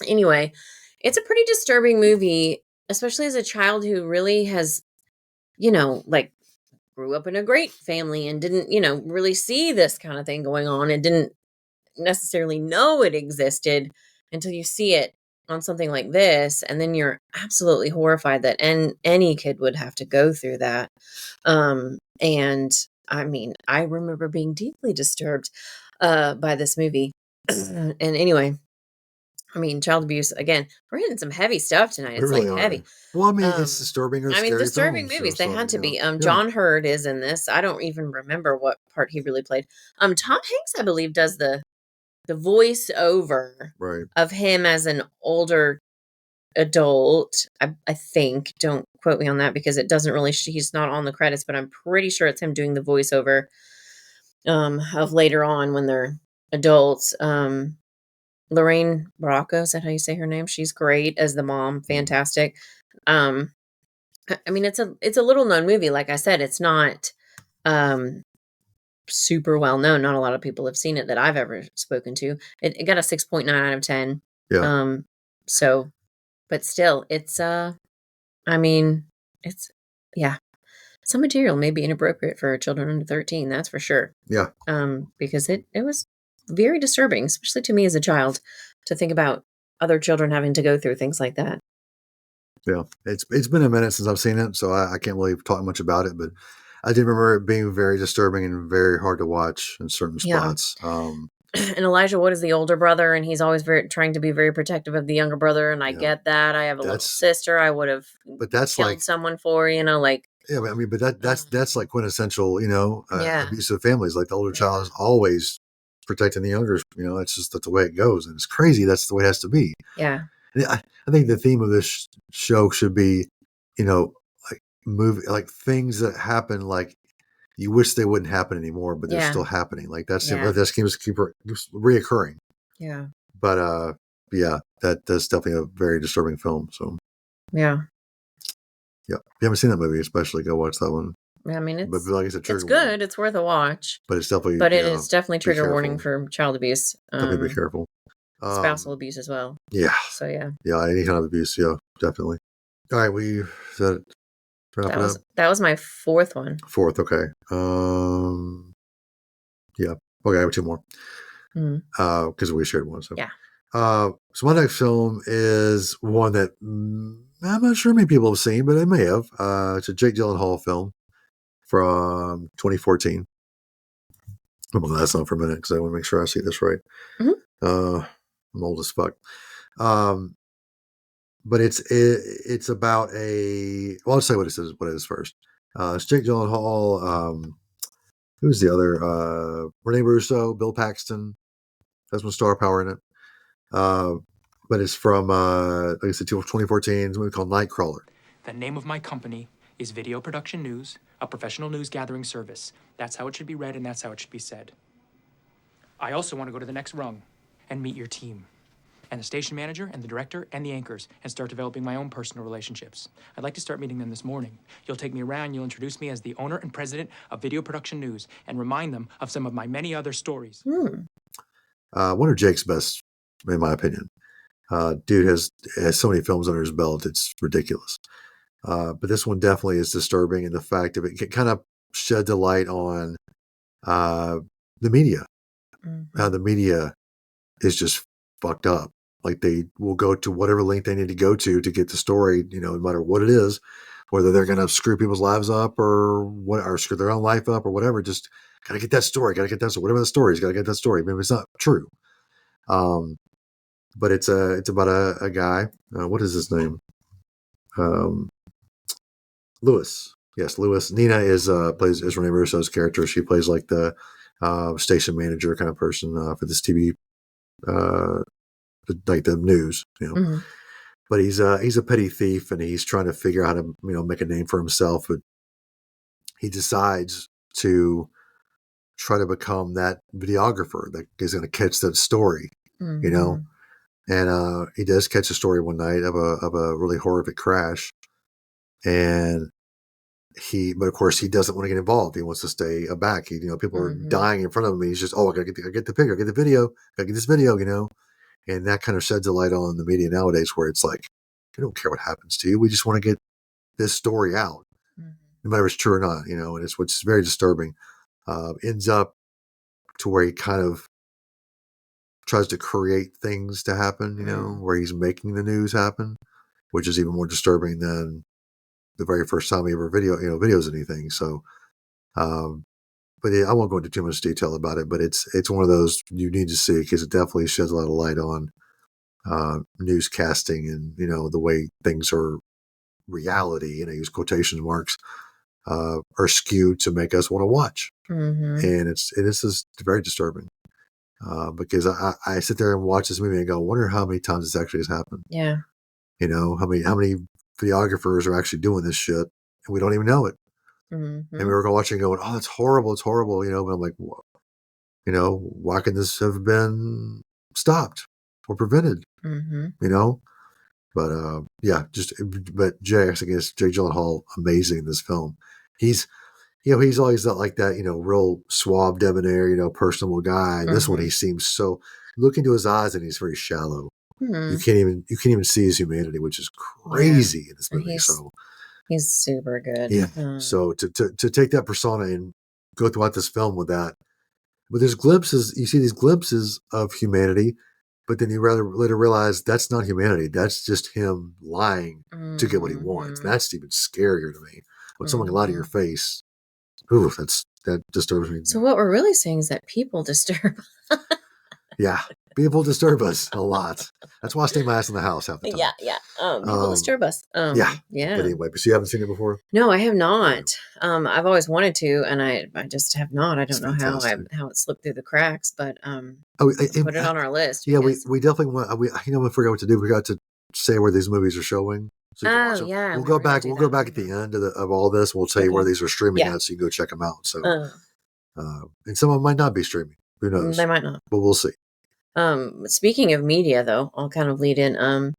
anyway, it's a pretty disturbing movie, especially as a child who really has, like grew up in a great family and didn't, really see this kind of thing going on and didn't necessarily know it existed until you see it on something like this. And then you're absolutely horrified that any kid would have to go through that. And I mean, I remember being deeply disturbed by this movie. And anyway, I mean, child abuse, again, we're hitting some heavy stuff tonight. It's really like heavy. Well, I mean, it's disturbing or scary disturbing films, movies. They had to be. Yeah. John Hurd is in this. I don't even remember what part he really played. Tom Hanks, I believe, does the voice over of him as an older adult. I think. Don't quote me on that because it doesn't really. He's not on the credits, but I'm pretty sure it's him doing the voiceover of later on when they're adults. Lorraine Bracco, is that how you say her name? She's great as the mom. Fantastic. I mean, it's a little known movie. Like I said, it's not super well known. Not a lot of people have seen it that I've ever spoken to. It got a 6.9 out of 10. Yeah. So, but still, it's I mean, it's some material may be inappropriate for children under 13. That's for sure. Yeah. Because it was very disturbing, especially to me as a child, to think about other children having to go through things like that. Yeah, it's been a minute since I've seen it, so I can't really talk much about it. But I did remember it being very disturbing and very hard to watch in certain Yeah. spots. And Elijah Wood is the older brother, and he's always trying to be very protective of the younger brother. And I get that. I have a little sister. I would have killed someone for, like. Yeah, I mean, but that's like quintessential, abusive families. Like the older child is always protecting the younger. That's the way it goes, and it's crazy. That's the way it has to be. Yeah. And I think the theme of this show should be, like things that happen, like you wish they wouldn't happen anymore, but they're still happening. Like that's keep reoccurring. Yeah. But that's definitely a very disturbing film. So yeah. Yeah, if you haven't seen that movie, especially go watch that one. I mean, it's like I said, it's good. Warning. It's worth a watch. But it's definitely it is definitely trigger warning for child abuse. Definitely be careful. Spousal abuse as well. Yeah. So yeah. Yeah, any kind of abuse. Yeah, definitely. All right, that was my fourth one. Fourth, okay. Yeah. Okay, I have two more. Because we shared one. So yeah. So my next film is one that I'm not sure many people have seen, but they may have. It's a Jake Gyllenhaal film from 2014. I'm going to last on for a minute because I want to make sure I see this right. I'm old as fuck. But it's about I'll just say what it is first. It's Jake Gyllenhaal. Who's the other? Rene Russo, Bill Paxton. Has some star power in it. But it's from, like I said, 2014. It's a movie called Nightcrawler. The name of my company is Video Production News, a professional news gathering service. That's how it should be read, and that's how it should be said. I also want to go to the next rung and meet your team, and the station manager, and the director, and the anchors, and start developing my own personal relationships. I'd like to start meeting them this morning. You'll take me around, you'll introduce me as the owner and president of Video Production News, and remind them of some of my many other stories. One of Jake's best, in my opinion. Dude has so many films under his belt, it's ridiculous. But this one definitely is disturbing in the fact of it kind of shed the light on the media. How the media is just fucked up. Like they will go to whatever length they need to go to get the story, no matter what it is, whether they're going to screw people's lives up or screw their own life up or whatever. Just got to get that story. Whatever the story is, got to get that story. Maybe it's not true. But it's about a guy. What is his name? Lewis. Yes, Lewis. Nina is Rene Russo's character. She plays like the station manager kind of person for this TV, like the news. But he's a petty thief, and he's trying to figure out how to make a name for himself. But he decides to try to become that videographer that is going to catch that story. And he does catch a story one night of a really horrific crash, but of course he doesn't want to get involved. He wants to stay back. People are dying in front of him. And he's just, I gotta get the picture, get the video, gotta get this video, and that kind of sheds a light on the media nowadays, where it's like, we don't care what happens to you. We just want to get this story out, no matter if it's true or not, and it's which is very disturbing. Ends up to where he kind of tries to create things to happen, where he's making the news happen, which is even more disturbing than the very first time he ever videos anything. So, but I won't go into too much detail about it, but it's one of those you need to see because it definitely sheds a lot of light on newscasting and, the way things are reality, use quotation marks, are skewed to make us want to watch. And it is just very disturbing. Because I sit there and watch this movie and go, I wonder how many times this actually has happened. Yeah. How many videographers are actually doing this shit and we don't even know it. And we were watching going, oh, it's horrible. It's horrible. But I'm like, why can this have been stopped or prevented? But but Jake Gyllenhaal, amazing in this film. He's always like that, real suave, debonair, personable guy. And this one, he seems so. Look into his eyes, and he's very shallow. You can't even see his humanity, which is crazy in this movie. He's super good. Yeah. So to take that persona and go throughout this film with that, but there's glimpses. You see these glimpses of humanity, but then you later realize that's not humanity. That's just him lying to get what he wants. That's even scarier to me. When someone can lie to your face Ooh, that disturbs me. So what we're really saying is that people disturb. Yeah, people disturb us a lot. That's why I stay my ass in the house half the time. Yeah. People disturb us. Yeah. Yeah. But anyway, so you haven't seen it before? No, I have not. I've always wanted to, and I just have not. I don't know how it slipped through the cracks, but put it on our list. Yeah, we definitely want. We forgot what to do. We got to say where these movies are showing. So you can watch them. Yeah. We'll go back. We'll go back at the end of all this. We'll tell you where these are streaming at, so you can go check them out. So, and some of them might not be streaming. Who knows? They might not. But we'll see. Speaking of media, though, I'll kind of lead in.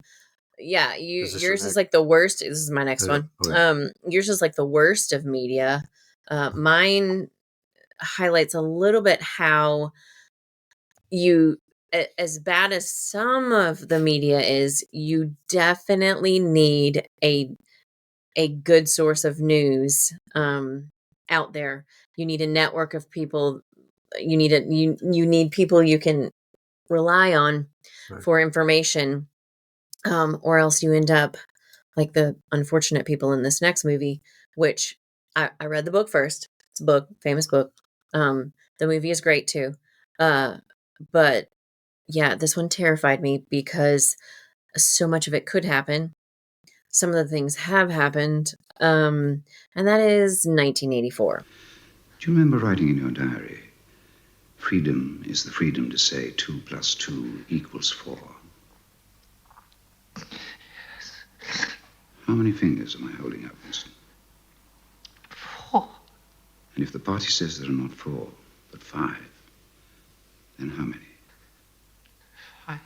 Yeah, yours is like the worst. This is my next one. Okay. Yours is like the worst of media. Mine highlights a little bit how as bad as some of the media is, you definitely need a good source of news out there. You need a network of people. You need people you can rely on for information, or else you end up like the unfortunate people in this next movie, which I read the book first. It's a book, famous book. The movie is great too. But yeah, this one terrified me because so much of it could happen. Some of the things have happened. And that is 1984. Do you remember writing in your diary, freedom is the freedom to say 2 + 2 = 4? Yes. How many fingers am I holding up, Winston? 4. And if the party says there are not 4, but 5, then how many? 5.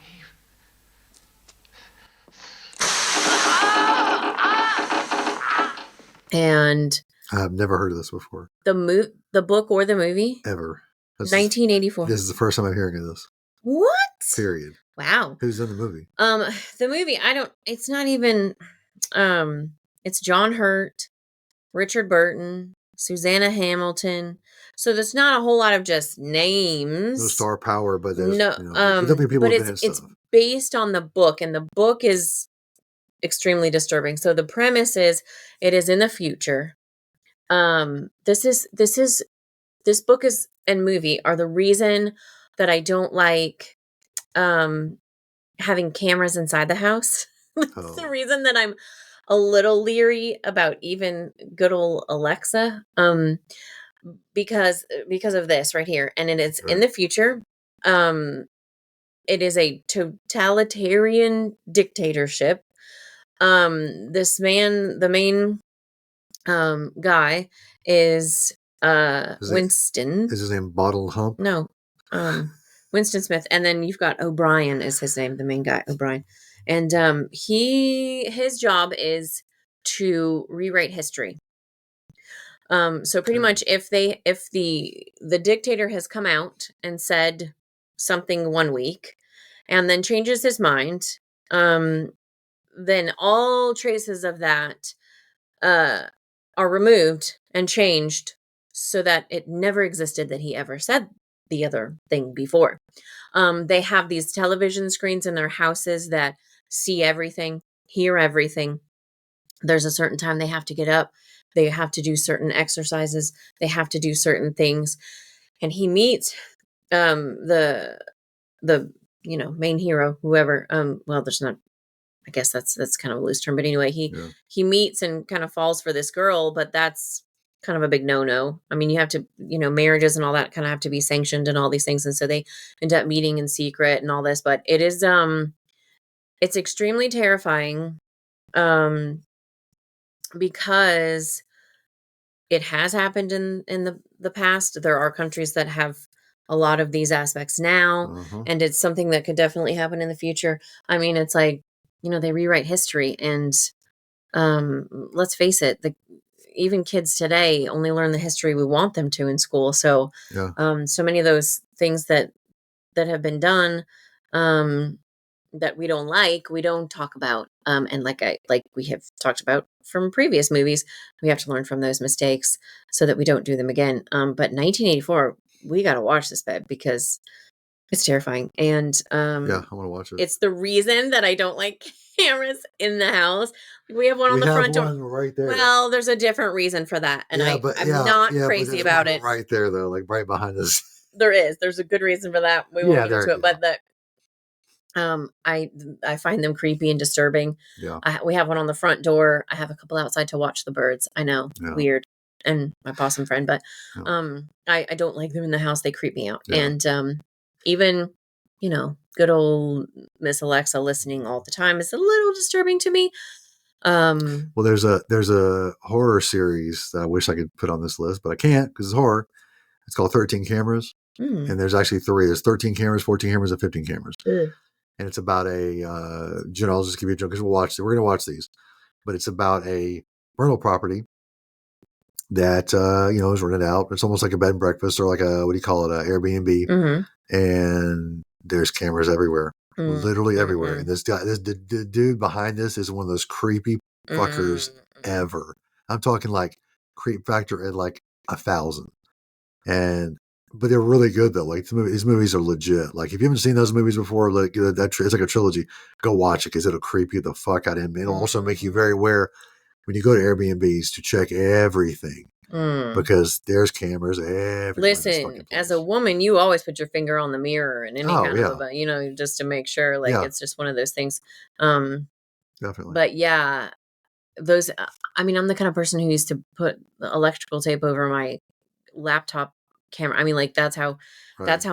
And I've never heard of this before. The book or the movie? Ever. 1984. This is the first time I'm hearing of this. What? Period. Wow. Who's in the movie? The movie, it's not even, it's John Hurt, Richard Burton, Susanna Hamilton. So there's not a whole lot of just names. No star power, but there's but it's based on the book, and the book is extremely disturbing. So the premise is it is in the future. This book is and movie are the reason that I don't like having cameras inside the house. That's the reason that I'm a little leery about even good old Alexa. Because of this right here. And it is in the future. It is a totalitarian dictatorship. This man, the main guy is Winston. Is his name Bottle Hump? No. Winston Smith. And then you've got O'Brien is his name, the main guy, O'Brien. And his job is to rewrite history. So pretty much if the dictator has come out and said something one week and then changes his mind, then all traces of that are removed and changed so that it never existed that he ever said the other thing before. They have these television screens in their houses that see everything, hear everything. There's a certain time they have to get up. They have to do certain exercises. They have to do certain things. And he meets the main hero, whoever. Well, there's not, I guess that's kind of a loose term. But anyway, he meets and kind of falls for this girl, but that's kind of a big no-no. I mean, you have to, marriages and all that kind of have to be sanctioned and all these things. And so they end up meeting in secret and all this. But it is, it's extremely terrifying. Because it has happened in the past. There are countries that have a lot of these aspects now, and it's something that could definitely happen in the future. I mean, it's like, they rewrite history, and let's face it, even kids today only learn the history we want them to in school. So, so many of those things that have been done, that we don't talk about. And like we have talked about from previous movies, we have to learn from those mistakes so that we don't do them again. But 1984, we got to watch this, babe, because it's terrifying. And I want to watch it. It's the reason that I don't like cameras in the house. We have one on We the have front door. one right there. Well, there's a different reason for that, and I'm not crazy there's about one it. right there though, like right behind us. There's a good reason for that. We won't get into it, but I find them creepy and disturbing. Yeah. We have one on the front door. I have a couple outside to watch the birds. I know, weird, and my possum friend, but I don't like them in the house. They creep me out, and even good old Miss Alexa listening all the time is a little disturbing to me. Well, there's a horror series that I wish I could put on this list, but I can't because it's horror. It's called 13 Cameras. And there's actually 3. There's 13 cameras, 14 cameras, and 15 cameras. And it's about I'll just give you a joke because we're going to watch these. But it's about a rental property that, is rented out. It's almost like a bed and breakfast or like a, what do you call it, Airbnb. And there's cameras everywhere. Literally everywhere. And this guy, the dude behind this is one of those creepy fuckers ever. I'm talking like creep factor at like 1,000. But they're really good though. Like these movies are legit. Like if you haven't seen those movies before, like it's like a trilogy. Go watch it because it'll creep you the fuck out of him. It'll also make you very aware when you go to Airbnbs to check everything because there's cameras everywhere. Listen, as a woman, you always put your finger on the mirror and any kind of just to make sure. Like it's just one of those things. Definitely. But yeah, those. I'm the kind of person who used to put electrical tape over my laptop camera. Like that's how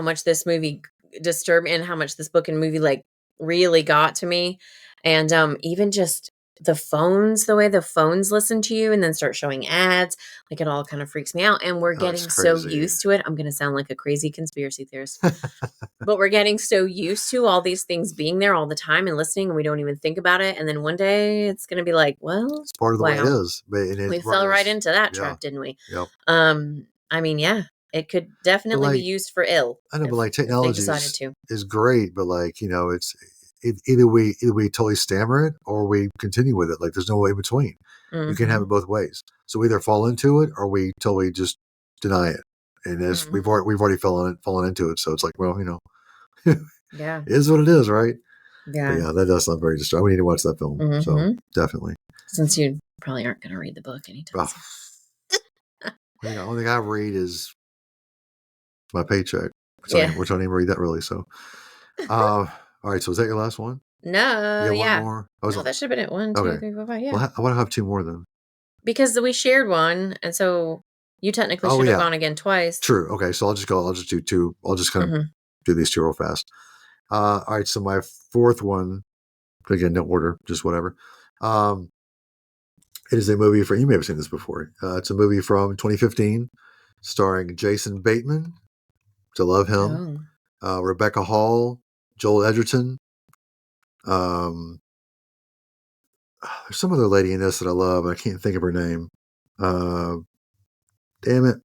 much this movie disturbed me and how much this book and movie like really got to me. And even just the phones, the way the phones listen to you and then start showing ads, like it all kind of freaks me out. And we're getting so used to it. I'm going to sound like a crazy conspiracy theorist, but we're getting so used to all these things being there all the time and listening, and we don't even think about it. And then one day it's going to be like, well, it's part of the way it is. We fell right into that trap, didn't we? Yep. It could definitely be used for ill. I know, but like technology is great, but like, it's either we totally stammer it or we continue with it. Like there's no way in between. You can have it both ways. So we either fall into it or we totally just deny it. And as we've already fallen into it. So it's like, well, yeah, it is what it is, right? Yeah. But yeah, that does sound very disturbing. We need to watch that film. So definitely. Since you probably aren't going to read the book anytime soon. The only thing I read is my paycheck, which I don't even read that really. So, all right. So is that your last one? No. One more. No, that should have been it. 1, 2, 3, 4, 5. Yeah. Well, I want to have 2 more then. Because we shared one, and so you technically should have gone again twice. True. Okay. So I'll just do 2. I'll just kind of do these 2 real fast. All right. So my 4th one, again, no order, just whatever. It is a movie you may have seen this before. It's a movie from 2015 starring Jason Bateman. To love him. Rebecca Hall, Joel Edgerton. There's some other lady in this that I love. I can't think of her name. Damn it.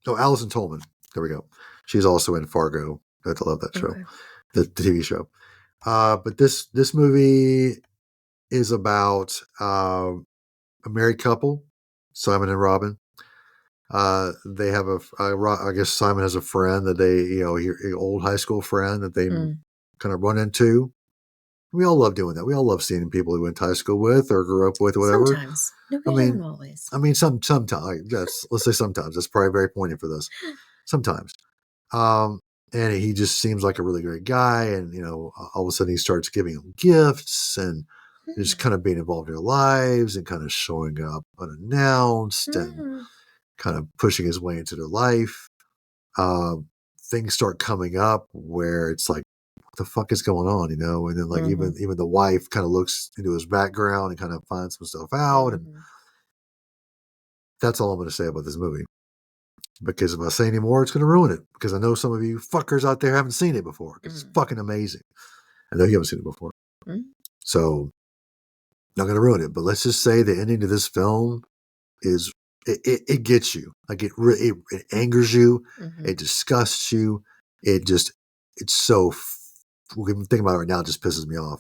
Oh, Alison Tolman. There we go. She's also in Fargo. I love that show, the TV show. But this movie is about a married couple, Simon and Robin. They have I guess Simon has a friend that they, an old high school friend that they kind of run into. We all love doing that. We all love seeing people we went to high school with or grew up with, or whatever. Sometimes. Not always. Sometimes. Let's say sometimes. That's probably very poignant for this. Sometimes. And he just seems like a really great guy. And, all of a sudden he starts giving them gifts and just kind of being involved in their lives and kind of showing up unannounced and kind of pushing his way into their life. Things start coming up where it's like, what the fuck is going on, And then like even the wife kind of looks into his background and kind of finds some stuff out. And that's all I'm going to say about this movie. Because if I say any more, it's going to ruin it. Because I know some of you fuckers out there haven't seen it before. It's fucking amazing. I know you haven't seen it before. So, not going to ruin it. But let's just say the ending to this film is, it gets you. Like it angers you. It disgusts you. It's so, thinking about it right now, it just pisses me off.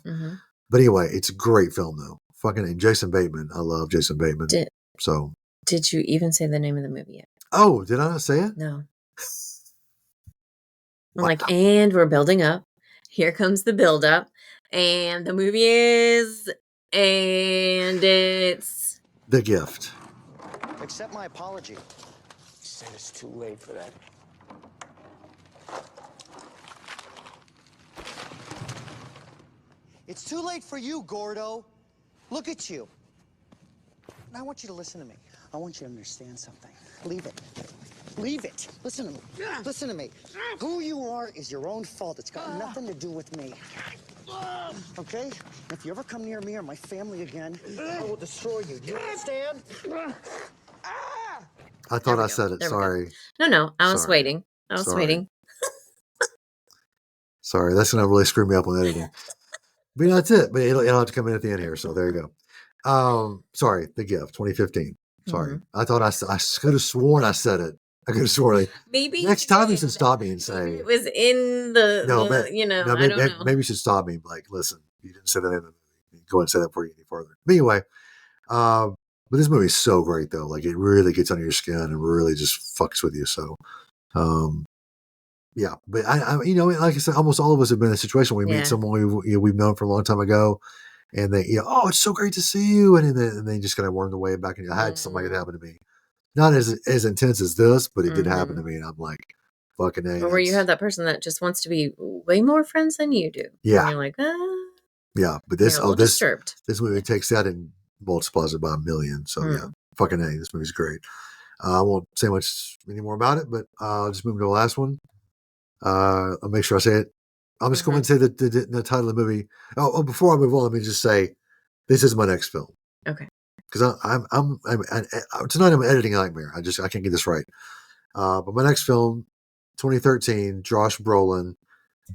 But anyway, it's a great film though. Fucking Jason Bateman. I love Jason Bateman. Did you even say the name of the movie yet? Oh, did I not say it? No. I'm like, and we're building up. Here comes the build up. And the movie is, and it's The Gift. Accept my apology. You said it's too late for that. It's too late for you, Gordo. Look at you. Now I want you to listen to me. I want you to understand something. Leave it. Leave it. Listen to me. Listen to me. Who you are is your own fault. It's got nothing to do with me. Okay? If you ever come near me or my family again, I will destroy you. Do you understand? I thought I said it. There we go. Sorry. No. I was Sorry. waiting. I was Sorry. waiting. Sorry. That's going to really screw me up on editing. But that's it. But it'll have to come in at the end here. So there you go. Sorry. The Gift, 2015. Sorry. I thought I could have sworn I said it. I could have sworn. Like, Maybe next time you should stop me and say it was in the I don't know. Maybe you should stop me. Like, listen, you didn't say that in the movie. Go ahead and say that before you get any further. But anyway, but this movie is so great though. Like, it really gets under your skin and really just fucks with you. So, yeah. But I like I said, almost all of us have been in a situation where we meet someone we've known for a long time ago, and they, oh, it's so great to see you, and then they just kind of worm their way back. And I had something like that happen to me. Not as intense as this, but it did happen to me, and I'm like, fucking A. Or where you have that person that just wants to be way more friends than you do. Yeah. And you're like, yeah, but this disturbed. This movie takes that and multiplies it by 1 million. So yeah, fucking A. This movie's great. I won't say much anymore about it, but I'll just move to the last one. I'll make sure I say it. I'm just going to say the title of the movie. Oh, before I move on, let me just say this is my next film. Okay. Because I'm tonight I'm editing a nightmare. I can't get this right. But my next film, 2013, Josh Brolin.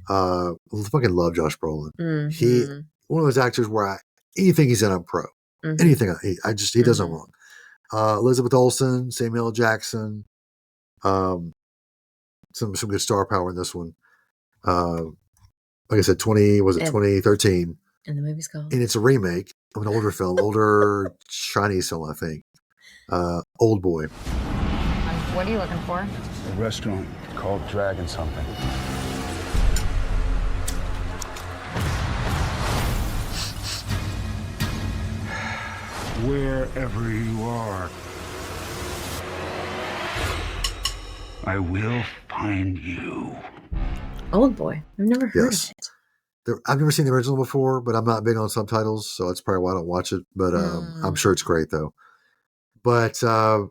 I fucking love Josh Brolin. He one of those actors where anything he's in, I'm pro. Anything he does no wrong. Elizabeth Olsen, Samuel L. Jackson, some good star power in this one. Like I said, 2013. And the movie's called, and it's a remake of an older film, older Chinese film, I think. Old Boy. What are you looking for? A restaurant called Dragon something. Wherever you are, I will find you. Old Boy. I've never heard of it. I've never seen the original before, but I'm not big on subtitles, so that's probably why I don't watch it. But I'm sure it's great though. But the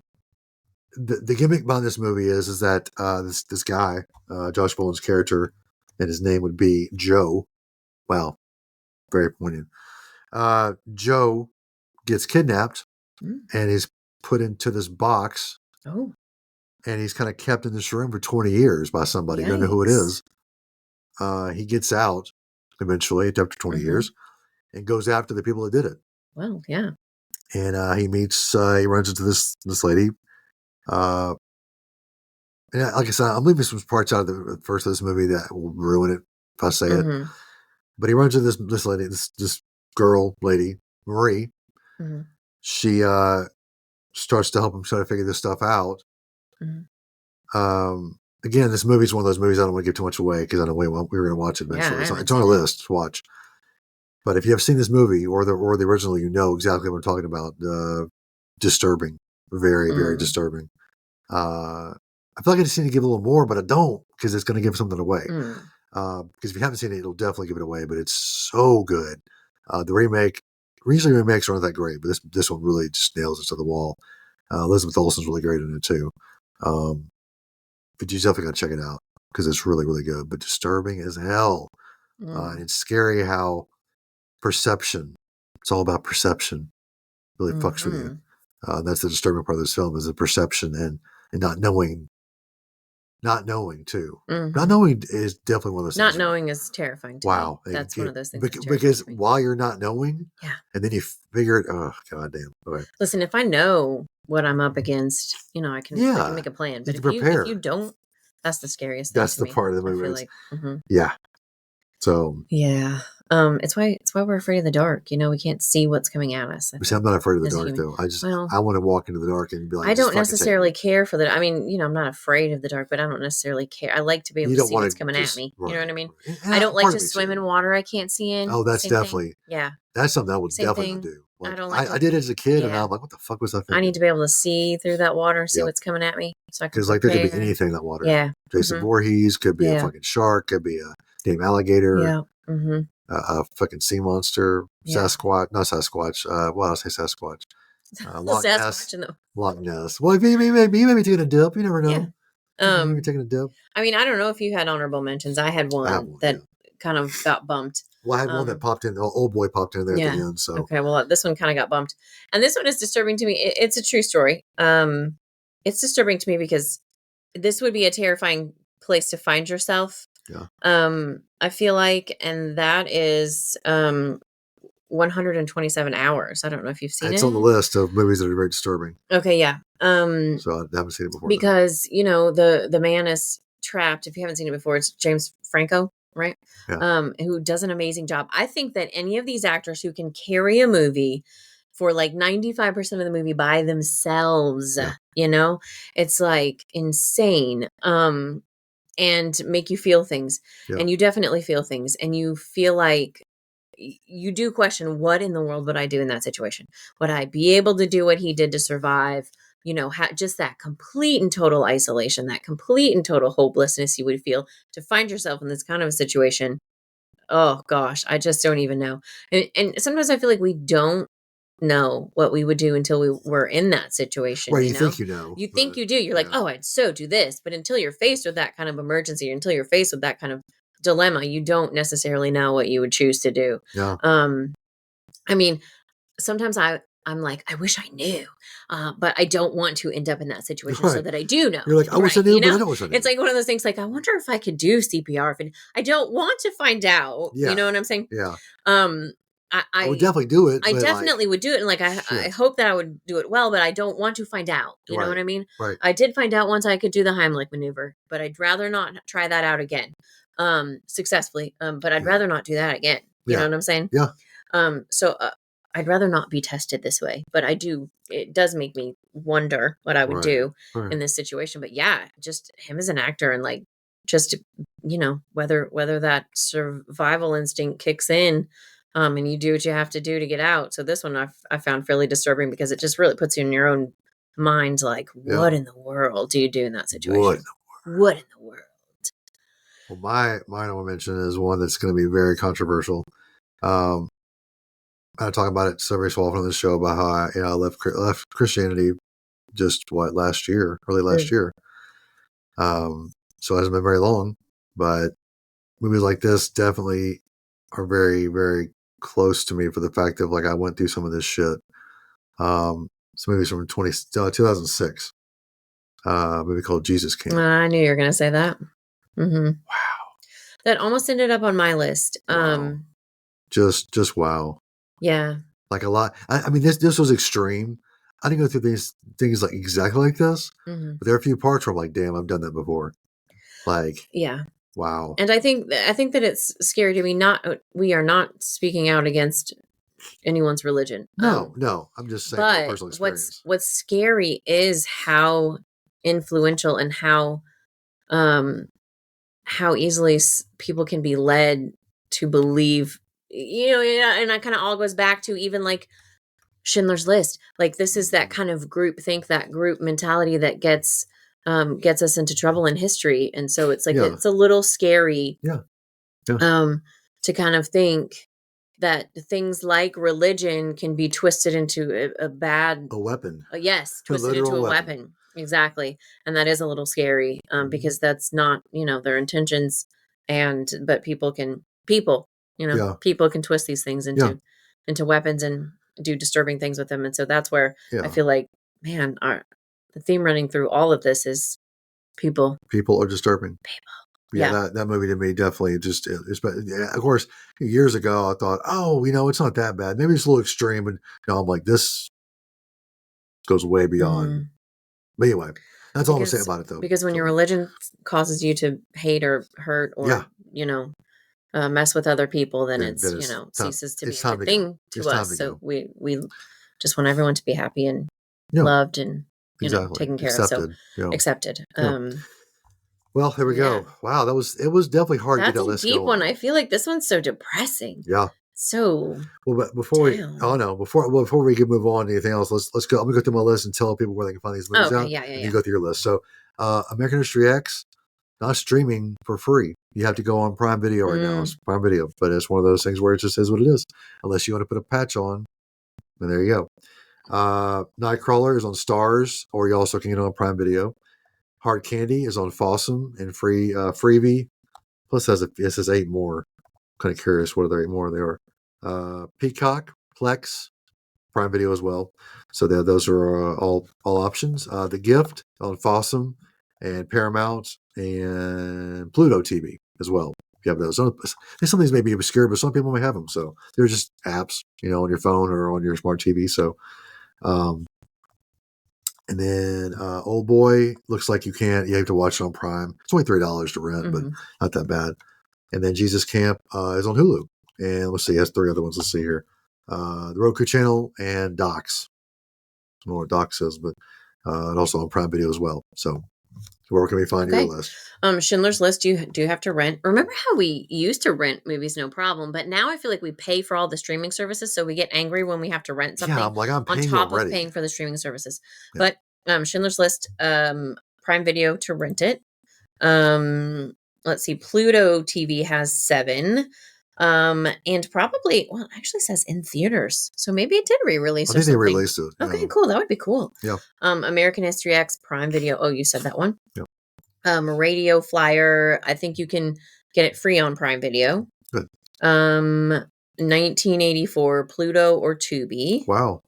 gimmick behind this movie is that this guy, Josh Brolin's character, and his name would be Joe. Wow, very poignant. Joe gets kidnapped and is put into this box. Oh. And he's kind of kept in this room for 20 years by somebody. You don't know who it is. He gets out eventually after 20 years and goes after the people that did it. Well, yeah. And he runs into this lady. And like I said, I'm leaving some parts out of the first of this movie that will ruin it if I say it. But he runs into this lady, this girl, lady, Marie. She starts to help him try to figure this stuff out. Again, this movie is one of those movies I don't want to give too much away because I know we were going to watch it eventually. Yeah, it's on a list to watch. But if you have seen this movie or the original, you know exactly what I'm talking about. Disturbing, very, very disturbing. I feel like I just need to give a little more, but I don't because it's going to give something away. Because if you haven't seen it, it'll definitely give it away. But it's so good. The remake, usually remakes aren't that great, but this one really just nails it to the wall. Elizabeth Olsen's really great in it too. But you definitely got to check it out because it's really, really good, but disturbing as hell. And it's scary how perception, it's all about perception, really fucks with you. That's the disturbing part of this film is the perception and not knowing too. Not knowing is definitely one of those not things. Not knowing is terrifying to wow. me. That's one of those things. Because while you're not knowing, and then you figure it, oh, goddamn. Okay. Listen, if I know what I'm up against, I can make a plan. But if you don't, that's the scariest thing. That's to the me. part of the movie. I feel like, yeah. So yeah. It's why we're afraid of the dark. You know, we can't see what's coming at us. See, I'm not afraid of the as a dark human. though. I just Well, I want to walk into the dark and be like, I just don't fucking take necessarily me. care for the. I mean, you know, I'm not afraid of the dark, but I don't necessarily care. I like to be able You to don't see want what's to coming at just me. right. You know what I mean? And I don't like part to of me swim too. in water I can't see in. Oh, that's Same definitely thing. Yeah. that's something I would Same definitely not thing. do. Like I don't like I did it as a kid, and yeah. I'm like, what the fuck was I I need thinking? to be able to see through that water and see Yep. what's coming at me, so I can Because like there could be prepare. anything in that water. Yeah. Jason Voorhees could be a Yeah. fucking shark, could be a damn alligator, Yeah. Mm-hmm. a fucking sea monster, Yeah. Sasquatch, not Sasquatch. Well, I'll say Sasquatch. Loch Ness. Sasquatch in the Loch Ness. Well, you may be taking a dip. You never know. yeah. You may be taking a dip. I mean, I don't know if you had honorable mentions. I had one that kind of got bumped. Well, I had one that popped in. The old boy popped in there at the end. So okay, well, this one kind of got bumped, and this one is disturbing to me. It's a true story. It's disturbing to me because this would be a terrifying place to find yourself. Yeah. I feel like, and that is 127 Hours. I don't know if you've seen it. It's on the list of movies that are very disturbing. Okay, yeah. So I haven't seen it before. Because you know the man is trapped. If you haven't seen it before, it's James Franco, right? Yeah. Who does an amazing job. I think that any of these actors who can carry a movie for like 95% of the movie by themselves, you know, it's like insane. And make you feel things, and you definitely feel things, and you feel like you do question, what in the world would I do in that situation? Would I be able to do what he did to survive? You know, just that complete and total isolation, that complete and total hopelessness you would feel to find yourself in this kind of a situation. Oh gosh, I just don't even know. And sometimes I feel like we don't know what we would do until we were in that situation. Right, you you know? think you know. You think you do. You're like, oh, I'd so do this. But until you're faced with that kind of emergency, until you're faced with that kind of dilemma, you don't necessarily know what you would choose to do. Yeah. I mean, sometimes I'm like, I wish I knew, but I don't want to end up in that situation so that I do know. You're like, I wish I knew, you know? but I don't wish I knew. It's like one of those things like, I wonder if I could do CPR. If I don't want to find out. Yeah. You know what I'm saying? Yeah. I would definitely do it. I definitely would do it. And like, I hope that I would do it well, but I don't want to find out. You know what I mean? Right. I did find out once I could do the Heimlich maneuver, but I'd rather not try that out again successfully. But I'd rather not do that again. You know what I'm saying? Yeah. So I'd rather not be tested this way, but it does make me wonder what I would do in this situation. But yeah, just him as an actor and like, just, you know, whether that survival instinct kicks in, and you do what you have to do to get out. So this one I found fairly disturbing because it just really puts you in your own mind. Like, what in the world do you do in that situation? What in the world? Well, my honorable mention is one that's going to be very controversial. I talk about it every so often on the show about how I left Christianity just early last year. So it hasn't been very long, but movies like this definitely are very, very close to me for the fact of like I went through some of this shit. Some movies from 2006. A movie called Jesus King. I knew you were going to say that. Mm-hmm. Wow. That almost ended up on my list. Wow. Just wow. Yeah. Like a lot. I mean, this was extreme. I didn't go through things like exactly like this, but there are a few parts where I'm like, damn, I've done that before. Like, yeah. Wow. And I think that it's scary to me. We are not speaking out against anyone's religion. No, I'm just saying but personal experience. What's scary is how influential and how easily people can be led to believe, you know, and that kind of all goes back to even like Schindler's List. Like this is that kind of group think, that group mentality that gets us into trouble in history. And so it's like, it's a little scary to kind of think that things like religion can be twisted into a weapon. Yes. Twisted into a weapon. Exactly. And that is a little scary because that's not, you know, their intentions. But people can twist these things into weapons and do disturbing things with them. And so that's where I feel like, man, the theme running through all of this is people. People are disturbing. That movie to me definitely just, of course, years ago I thought, oh, you know, it's not that bad. Maybe it's a little extreme. And you know, I'm like, this goes way beyond. But anyway, that's all I'm saying about it though. Because when your religion causes you to hate or hurt or, you know, mess with other people, then Then it's, it's ceases to be it's a time good to go. thing to It's time us. to So go. we just want everyone to be happy and Yeah, loved and, exactly. taken care of. So Accepted. Yeah. accepted. Yeah. Well, there we Yeah. go. Wow, it was definitely hard to get That's that a list deep going. one. I feel like this one's so depressing. Yeah. So Well, but before down. before we can move on to anything else, let's go. I'm gonna go through my list and tell people where they can find these movies okay, out. yeah, And yeah, you yeah. go through your list. So, American History X, not streaming for free. You have to go on Prime Video right now. It's Prime Video, but it's one of those things where it just is what it is. Unless you want to put a patch on, and there you go. Nightcrawler is on Stars, or you also can get it on Prime Video. Hard Candy is on Fossum and Freebie. Plus, it says 8 more. Kind of curious what other 8 more they are. Peacock, Plex, Prime Video as well. So those are all options. The Gift on Fossum and Paramount and Pluto TV as well. If you have those. Some of these may be obscure, but some people may have them. So they're just apps, on your phone or on your smart TV. So, and then Old Boy looks like you have to watch it on Prime. It's only $3 to rent, but not that bad. And then Jesus Camp is on Hulu. And let's see, it has 3 other ones. Let's see here. The Roku channel and Docs. I don't know what Docs is, but and also on Prime Video as well. So where can we find your list? Schindler's List, you do have to rent. Remember how we used to rent movies, no problem, but now I feel like we pay for all the streaming services, so we get angry when we have to rent something. Yeah, I'm like, I'm paying on top already. of paying for the streaming services. Yeah. But Schindler's List, Prime Video to rent it. Let's see, Pluto TV has 7. And probably, well, it actually says in theaters. So maybe it did re-release. I think they released it. Okay, cool. That would be cool. Yeah. American History X, Prime Video. Oh, you said that one? Yeah. Radio Flyer. I think you can get it free on Prime Video. Good. 1984, Pluto or Tubi. Wow.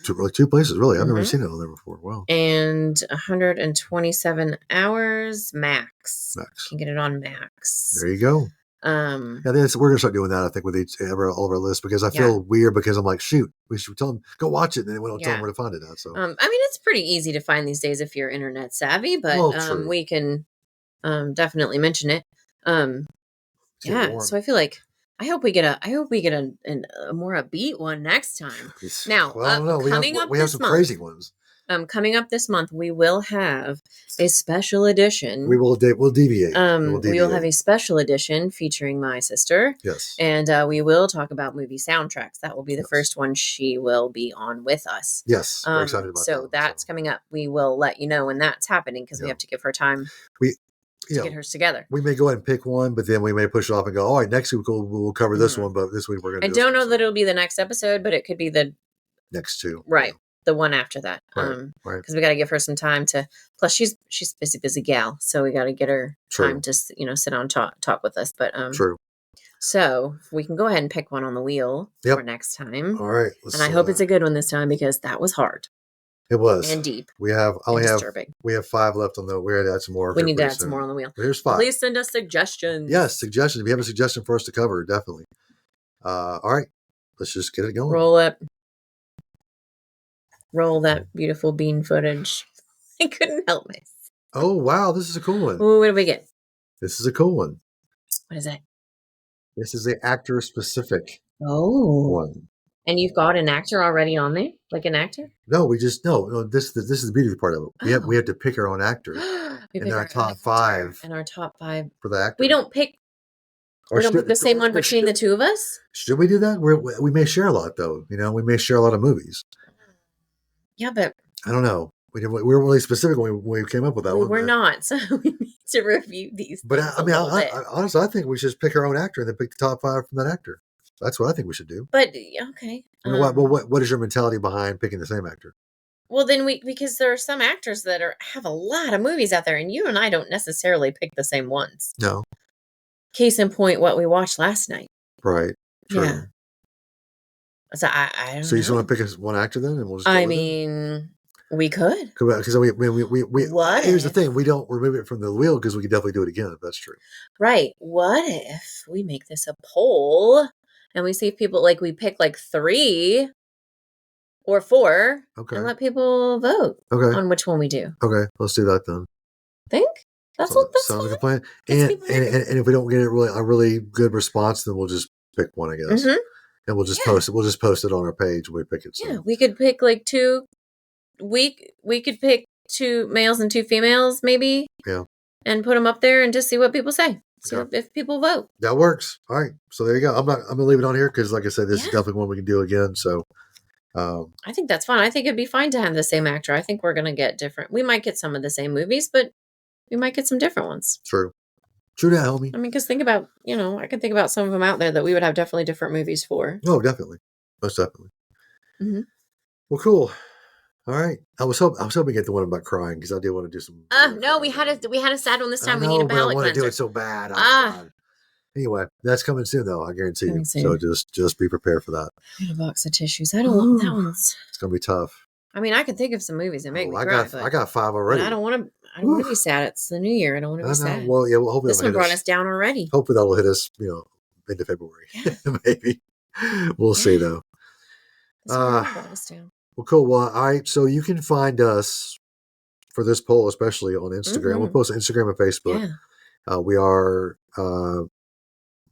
2 places, really. I've never seen it on there before. Wow. And 127 hours, Max. You can get it on Max. There you go. We're gonna start doing that. I think with all of our lists, because I feel weird because I'm like, shoot, we should tell them go watch it, and then we don't tell them where to find it at. So I mean, it's pretty easy to find these days if you're internet savvy, but we can definitely mention it. So I feel like I hope we get a more upbeat one next time. Now, I don't know. We have some crazy ones. Coming up this month, we will have a special edition. We'll deviate. We will have a special edition featuring my sister. Yes. And we will talk about movie soundtracks. That will be the first one she will be on with us. Yes. We're excited about that. So that's coming up. We will let you know when that's happening because we have to give her time to get hers together. We may go ahead and pick one, but then we may push it off and go, all right, next week we'll cover this one, but this week we're going to I don't know that it'll be the next episode, but it could be the next 2. Right. The one after that. Right. Because we got to give her some time to, plus she's busy gal. So we got to get her time to, sit on talk with us. But, True. So we can go ahead and pick one on the wheel for next time. All right. And I hope it's a good one this time because that was hard. It was. And deep. We have 5 left on the, we had to add some more. We need to add some more on the wheel. But here's 5. Please send us suggestions. Yes, suggestions. If you have a suggestion for us to cover, definitely. All right. Let's just get it going. Roll it. Roll that beautiful bean footage. I couldn't help myself. Oh, wow. This is a cool one. Ooh, what do we get? This is a cool one. What is that? This is the actor specific one. And you've got an actor already on there? Like an actor? No, this is the beauty part of it. We have to pick our own actor. in our top 5. In our top 5. For the actor. We don't pick the same one between the two of us? Should we do that? We may share a lot, though. We may share a lot of movies. Yeah, but I don't know. We were really specific when we came up with that one. We're not, so we need to review these. But honestly, I think we should just pick our own actor and then pick the top 5 from that actor. That's what I think we should do. But okay. What is your mentality behind picking the same actor? Well, then because there are some actors that have a lot of movies out there, and you and I don't necessarily pick the same ones. No. Case in point, what we watched last night. Right. True. Yeah. So I don't know. So you just want to pick one actor then, and we'll just. We could. Because here's the thing: we don't remove it from the wheel because we could definitely do it again if that's true. Right. What if we make this a poll and we see if people we pick 3 or 4 and let people vote on which one we do? Okay, let's do that then. Think? That's sounds like a plan. Gets And, people and happy. and if we don't get a really good response, then we'll just pick one, I guess. Mhm. And we'll just Yeah. post it. We'll just post it on our page when we pick it. So. Yeah, we could pick like two. We could pick 2 males and 2 females, maybe. Yeah. And put them up there and just see what people say. See Okay. if people vote. That works. All right. So there you go. I'm gonna leave it on here because, like I said, this is definitely one we can do again. So. I think that's fun. I think it'd be fine to have the same actor. I think we're gonna get different. We might get some of the same movies, but we might get some different ones. True that, homie. I mean, because think about, I can think about some of them out there that we would have definitely different movies for. Oh, definitely, most definitely. Mm-hmm. Well, cool. All right. I was hoping to get the one about crying because I did want to do some. No, we had a sad one this time. I know, We need a but I ballot want to do cleanser. it so bad. Oh, God. Anyway, that's coming soon, though. I guarantee you. Soon. So just be prepared for that. I need a box of tissues. I don't want that one's. It's gonna be tough. I mean, I can think of some movies that make me cry. I got 5 already. But I don't want to be sad. It's the new year. I don't want to be sad. Well, yeah. Well, hopefully this one brought us down already. Hopefully that'll hit us. Into February. Yeah. Maybe. We'll see though. This one really brought us down. Well, cool. Well, all right. So you can find us for this poll, especially on Instagram. Mm-hmm. We'll post on Instagram and Facebook. Yeah. We are the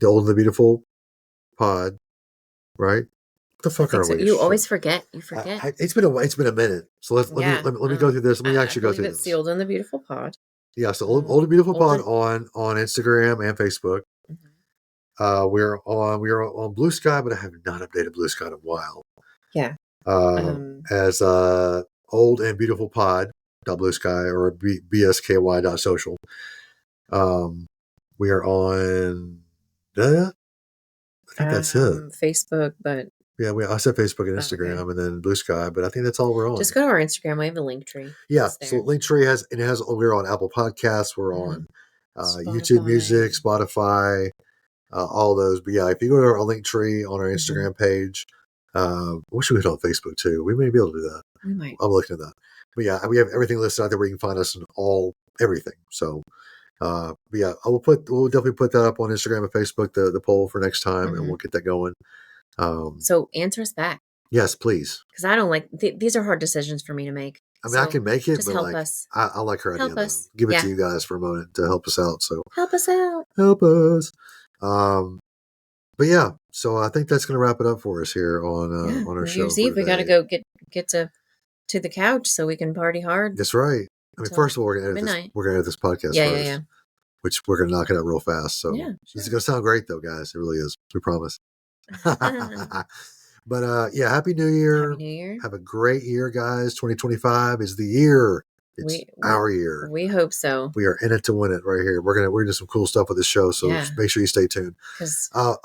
Old and the Beautiful Pod, right? What the fuck are we? You always forget. You forget. It's been a minute. So let me go through this. Let me actually go through this. It's the Old and the Beautiful Pod. Yeah, so Old and Beautiful Pod on Instagram and Facebook. Mm-hmm. We are on Bluesky, but I have not updated Bluesky in a while. Yeah. As Old and Beautiful Pod .bluesky or bsky.social. We are on I think that's it. Facebook, but yeah, I said Facebook and Instagram, and then Bluesky, but I think that's all we're on. Just go to our Instagram. We have a link tree. Yeah, so Linktree we're on Apple Podcasts, we're on YouTube Music, Spotify, all those. But yeah, if you go to our Linktree on our Instagram page, I wish we had on Facebook too. We may be able to do that. We might. I'm looking at that. But yeah, we have everything listed out there where you can find us in everything. So, but yeah, we'll definitely put that up on Instagram and Facebook, the poll for next time, and we'll get that going. So answer us back. Yes, please. Because I don't like these are hard decisions for me to make. I mean, I can make it, just but help us. I like her idea. Help us. Give it to you guys for a moment to help us out. So help us out. Help us. But yeah, so I think that's going to wrap it up for us here on our show. New Year's Eve, we got to go get to the couch so we can party hard. That's right. I mean, first of all, we're going to edit this podcast first. Yeah. Which we're going to knock it out real fast. So this is going to sound great, though, guys. It really is. We promise. But yeah, Happy New Year. Happy New Year. Have a great year, guys. 2025 is the year. It's our year. We hope so. We are in it to win it right here. We're gonna do some cool stuff with this show, so make sure you stay tuned.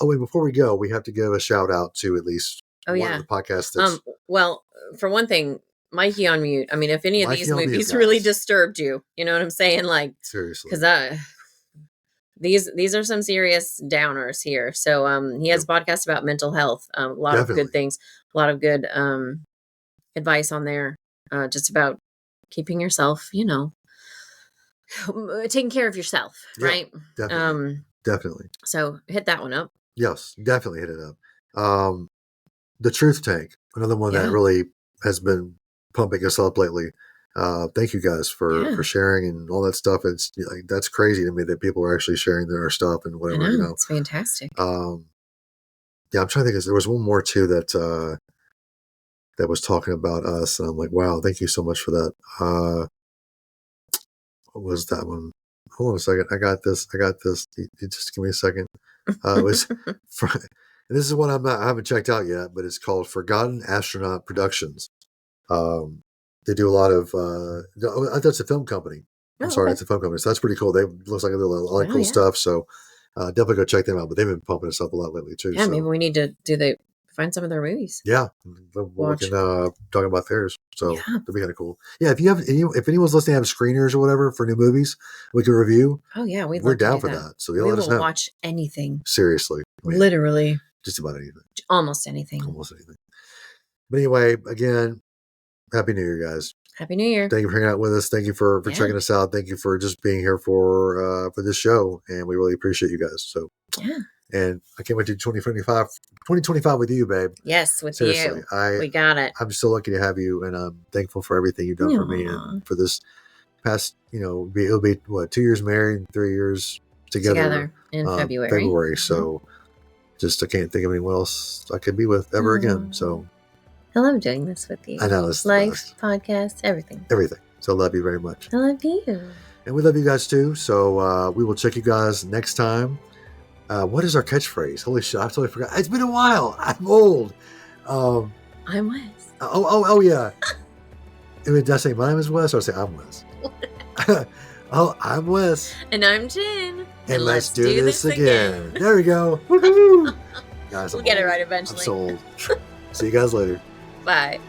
Wait, before we go, we have to give a shout out to at least one of the podcasts. Well, for one thing, Mikey on Mute. I mean, if any of these movies really disturbed you, you know what I'm saying? Like, seriously, because these are some serious downers here. So he has a podcast about mental health. A lot of good things, a lot of good advice on there, just about keeping yourself, taking care of yourself, right? Definitely. So hit that one up. Yes, definitely hit it up. The Truth Tank, another one that really has been pumping us up lately. Thank you guys for sharing and all that stuff. It's that's crazy to me that people are actually sharing their stuff and whatever. I know, it's fantastic. Yeah, I'm trying to think. There was one more too that was talking about us, and I'm like, wow, thank you so much for that. What was that one? Hold on a second. I got this. You just give me a second. It was, and this is one I haven't checked out yet, but it's called Forgotten Astronaut Productions. They do a lot of. That's a film company. I'm sorry, it's a film company. So that's pretty cool. They looks like they do a lot of cool stuff. So definitely go check them out. But they've been pumping us up a lot lately too. Yeah, so maybe we need to find some of their movies. Yeah, we can talk about theirs. So that'd be kind of cool. Yeah, if anyone's listening, have screeners or whatever for new movies, we can review. Oh yeah, we're down for that. So we will watch anything. Seriously, literally, just about anything. Almost anything. But anyway, again, Happy New Year, guys. Happy New Year. Thank you for hanging out with us. Thank you for checking us out. Thank you for just being here for this show, and we really appreciate you guys. So and I can't wait to 2025 with you, babe. Yes, with Seriously, you. We got it. I'm so lucky to have you, and I'm thankful for everything you've done for me and for this past, it'll be what, 2 years married, 3 years together in February. February. So just I can't think of anyone else I could be with ever again. So I love doing this with you. I know, it's the life, best. podcast, everything. So love you very much. I love you. And we love you guys too. So we will check you guys next time. What is our catchphrase? Holy shit, I totally forgot. It's been a while. I'm old. I'm Wes. Oh yeah. I mean, did I say my name is Wes or say I'm Wes? Oh, I'm Wes. And I'm Jen. And let's do this again. There we go. Woo-hoo. Guys, We'll get it right eventually. I'm sold. See you guys later. Bye.